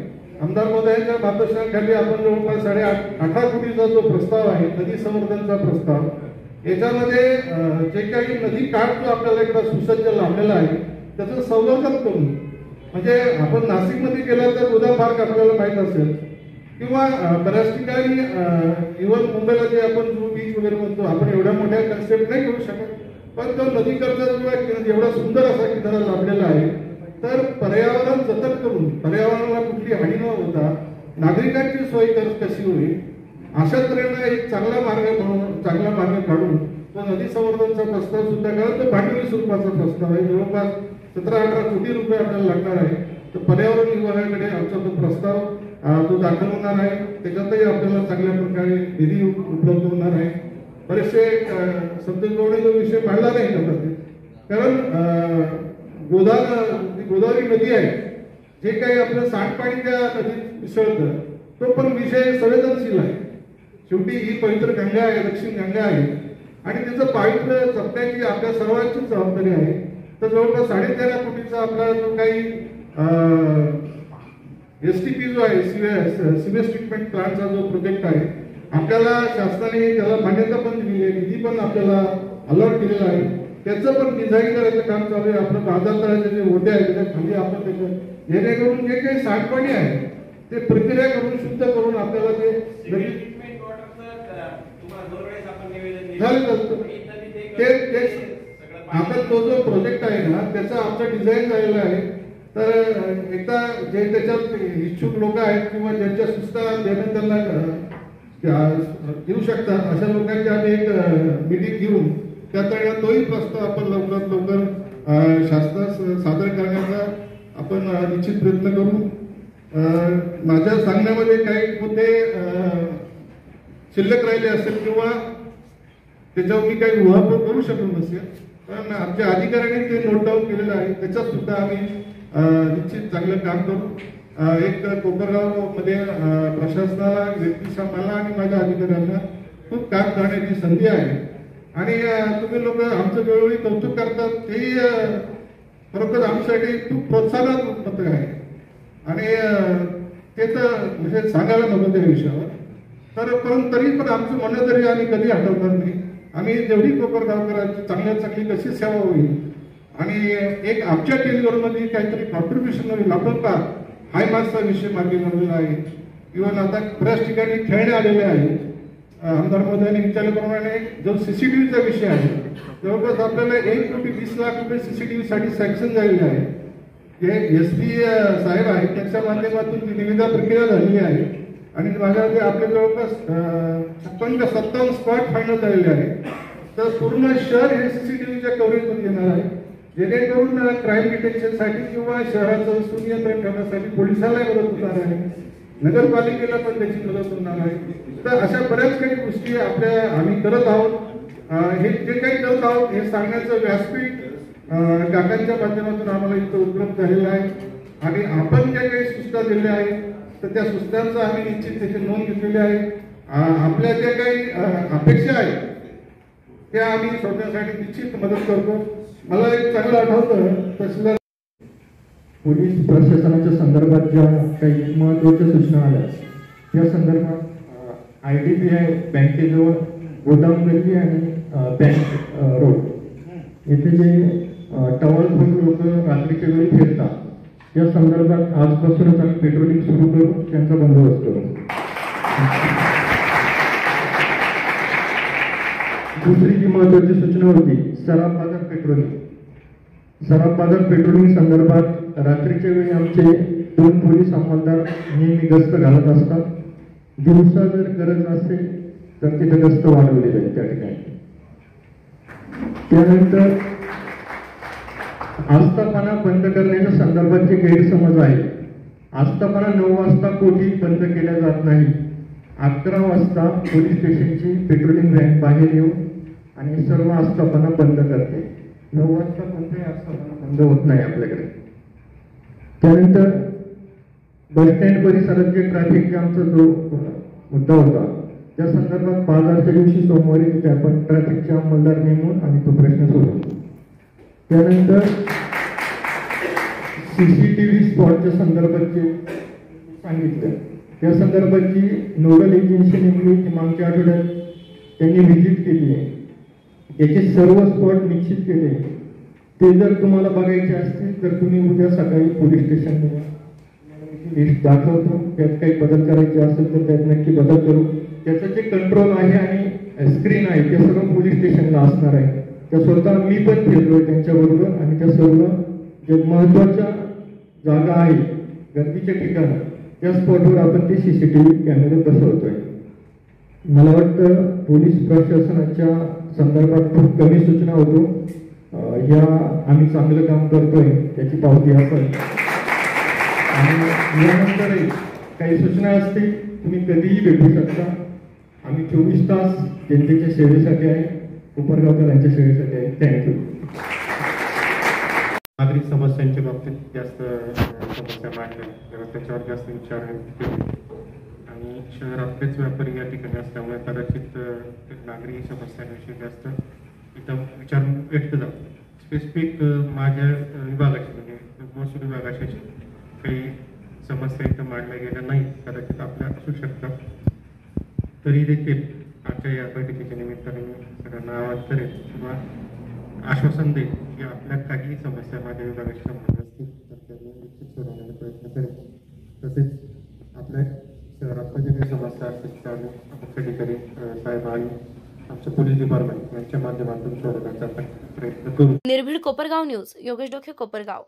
आमदार महोदयांच्या मार्गदर्शनाखाली आपण जवळपास 18.5 कोटीचा जो प्रस्ताव आहे नदी संवर्धनचा प्रस्ताव याच्यामध्ये जे काही नदी काठ जो आपल्याला इकडं सुसज्ज लाभलेला आहे त्याचं संवर्धन करून म्हणजे आपण नाशिकमध्ये गेलं तर गोदा पार्क आपल्याला माहीत असेल किंवा बऱ्याच ठिकाणी इव्हन मुंबईला जे आपण जो बीच वगैरे म्हणतो आपण एवढ्या मोठ्या कन्सेप्ट नाही करू शकत पण तो नदीकडचा जो एवढा सुंदर असा किनारा लाभलेला आहे तर पर्यावरण जतन करून पर्यावरणाला कुठली हानी न होता नागरिकांची सोय कशी होईल अशा तऱ्हेने एक चांगला मार्ग काढून तो नदी संवर्धनचा प्रस्ताव सुद्धा कारण तो भांडवली स्वरूपाचा प्रस्ताव आहे. जवळपास 17-18 कोटी रुपये आपल्याला लागणार आहे. तर पर्यावरण विभागाकडे आमचा तो प्रस्ताव तो दाखल होणार आहे. त्याच्यातही आपल्याला चांगल्या प्रकारे निधी उपलब्ध होणार आहे. बरेचसे संतोष गौडे जो विषय मांडला नाही जातात कारण गोदावरी नदी आहे जे काही आपलं सांडपाणी त्या नदीत मिसळतं तो पण विषय संवेदनशील आहे. शेवटी ही पवित्र गंगा आहे दक्षिण गंगा आहे आणि त्याचं पावित्र्य जपण्याची आपल्या सर्वांची जबाबदारी आहे. तर जवळपास 13.5 कोटीचा आपला जो काही STP जो आहे सिवेज ट्रीटमेंट प्लांटचा जो प्रोजेक्ट आहे आपल्याला शासनाने त्याला मान्यता पण दिली आहे निधी पण आपल्याला अलॉट केलेला आहे. त्याचं पण डिझाईन करायचं काम चालू आहे. आपलं बाजार तळाचे जे ओढे आहेत त्याच्या खाली आपण त्याचं जेणेकरून जे काही सांडपाणी आहे ते प्रक्रिया करून शुद्ध करून आपल्याला ते आपण तो जो प्रोजेक्ट आहे ना त्याचा आमचा डिझाईन झालेला आहे. तर एकदा जे त्याच्यात इच्छुक लोक आहेत किंवा ज्यांच्या सूचना देणं त्यांना देऊ शकतात अशा लोकांची आम्ही एक मीटिंग घेऊन त्या तऱ्हेने तोही प्रस्ताव आपण लवकरात लवकर शासनास सादर करण्याचा आपण निश्चित प्रयत्न करू. माझ्या सांगण्यामध्ये काही मुद्दे शिल्लक राहिले असेल किंवा त्याच्यावर मी काही उहापोह करू शकलो नसेल, पण आमच्या अधिकाऱ्यांनी ते नोट डाऊन केलेलं आहे. त्याच्यात सुद्धा आम्ही निश्चित चांगलं काम करू. एक कोपरगाव मध्ये प्रशासनाला, व्यक्ती मला आणि माझ्या अधिकाऱ्यांना खूप काम करण्याची संधी आहे. आणि तुम्ही लोक आमचं वेळोवेळी कौतुक करतात, ते खरोखर आमच्यासाठी खूप प्रोत्साहनात्मक आहे. आणि ते तर म्हणजे सांगायला नको त्या विषयावर. तर पण तरी पण आमचं म्हणणं तरी आम्ही कधी हटवणार नाही. आम्ही जेवढी कोपरगावकरांची चांगल्यात चांगली कशी सेवा होईल आणि एक आमच्या टेलिव्हिजनमध्ये काहीतरी कॉन्ट्रीब्युशन होईल. आपण का हाय मार्क्सचा विषय मार्गी लावलेला आहे. इव्हन आता बऱ्याच ठिकाणी खेळणे आलेले आहे. आमदार महोदयांनी विचारल्याप्रमाणे जो सीसीटीव्हीचा विषय आहे, जवळपास आपल्याला 1,20,00,000 रुपये सीसीटीव्ही साठी सँक्शन झालेले आहे. जे SP साहेब आहेत त्यांच्या माध्यमातून ती निविदा प्रक्रिया झालेली आहे. आणि माझ्यामध्ये आपल्या जवळपास 56 का 57 स्पॉट फायनल झालेले आहे. तर पूर्ण शहर हे सीसीटीव्हीच्या कव्हरेजमध्ये येणार आहे, जेणेकरून क्राईम डिटेक्शनसाठी किंवा शहराचं सुनियंत्रण ठेवण्यासाठी पोलिसांना मदत होणार आहे, नगरपालिकेला पण त्याची मदत होणार आहे. तर अशा बऱ्याच काही गोष्टी आम्ही करत आहोत. हे जे काही करत आहोत हे सांगण्याचं व्यासपीठ काकांच्या माध्यमातून आम्हाला इथं उपलब्ध झालेलं आहे. आणि आपण ज्या काही सूचना दिल्या आहेत तर त्या सूचनांचं आम्ही निश्चित त्याची नोंद घेतलेली आहे. आपल्या ज्या काही अपेक्षा आहेत त्या आम्ही सोडण्यासाठी निश्चित मदत करतो. मला एक चांगलं आठवतं, तहसीलदार पोलीस प्रशासनाच्या संदर्भात ज्या काही महत्त्वाच्या सूचना आल्या त्या संदर्भात IDBI बँकेजवळ गोदाम गल्ली आणि बँक रोड येथे जे टॉवर घेऊन लोक रात्रीच्या वेळी फिरतात या संदर्भात आजपासूनच आम्ही पेट्रोलिंग सुरू करू, त्यांचा बंदोबस्त करू. दुसरी जी महत्त्वाची सूचना होती सराफ बाजार पेट्रोलिंग. सराफ बाजार पेट्रोलिंग संदर्भात रात्रीच्या वेळी आमचे 2 पोलीस अंमलदार नेहमी गस्त घालत असतात. दिवसा जर गरज असेल तर तिथे गस्त वाढवली जाईल त्या ठिकाणी. त्यानंतर आस्थापना बंद करण्याच्या संदर्भात जे गैरसमज आहे, आस्थापना 9 वाजता कोठेही बंद केल्या जात नाही. 11 वाजता पोलीस स्टेशनची पेट्रोलिंग व्हॅन बाहेर येऊन आणि सर्व आस्थापना बंद करते. 9 वाजता कोणत्याही आस्थापना बंद होत नाही आपल्याकडे. त्यानंतर बस स्टँड परिसरात जे ट्रॅफिक जामचा जो मुद्दा होता त्या संदर्भात बाजारच्या दिवशी सोमवारी तिथे आपण ट्रॅफिकचे अंमलदार नेमून आणि तो प्रश्न सोडवतो. त्यानंतर CCTV स्पॉटच्या संदर्भात जे सांगितलं त्या संदर्भात जी नोडल एजन्सी नेमली ती मागच्या आठवड्यात त्यांनी व्हिजिट केली आहे. याचे सर्व स्पॉट निश्चित केले. ते जर तुम्हाला बघायचे असतील तर तुम्ही उद्या सकाळी पोलीस स्टेशनला लिस्ट दाखवतो. त्यात काही बदल करायचे असेल तर त्यात नक्की बदल करू. त्याचं जे कंट्रोल आहे आणि स्क्रीन आहे ते सर्व पोलीस स्टेशनला असणार आहे. त्या स्वतः मी पण फिरलोय त्यांच्याबरोबर आणि त्या सर्व जे महत्वाच्या जागा आहे गर्दीच्या ठिकाणी त्या स्पॉटवर आपण ते CCTV कॅमेरे बसवतोय. मला वाटतं पोलीस प्रशासनाच्या संदर्भात खूप कमी सूचना होतो. या आम्ही चांगलं काम करतोय त्याची पावती आपण. आणि यानंतरही काही सूचना असतील तुम्ही कधीही भेटू शकता. आम्ही 24 तास जनतेच्या सेवेसाठी आहे, कोपरगावकरांच्या सेवेसाठी आहे. थँक्यू. नागरिक समस्यांच्या बाबतीत जास्त समस्या मांडल्या, त्याच्यावर जास्त विचार केले आणि शहरातलेच व्यापारी या ठिकाणी असल्यामुळे कदाचित नागरिक समस्यांविषयी जास्त इथं विचार व्यक्त जातो. स्पेसिफिक माझ्या विभागाची म्हणजे महसूल विभागाशी काही समस्या इथं मांडल्या गेल्या नाही, कदाचित आपल्या असू शकतात. तरी देखील आजच्या या बैठकीच्या निमित्ताने मी सगळ्यांना आवाहन करेन किंवा आश्वासन देईन की आपल्या काही समस्या माझ्या विभागाशी संबंधित असतील तर त्यांनी निश्चित सोडवण्याचा प्रयत्न करेन. तसेच आपल्या शहरातल्या ज्या काही समस्या असतील त्या मुख्य अधिकारी साहेब आणि आमचं पोलीस डिपार्टमेंट यांच्या माध्यमातून सोडवण्याचा प्रयत्न करू. निर्भीड कोपरगाव न्यूज, योगेश डोके, कोपरगाव.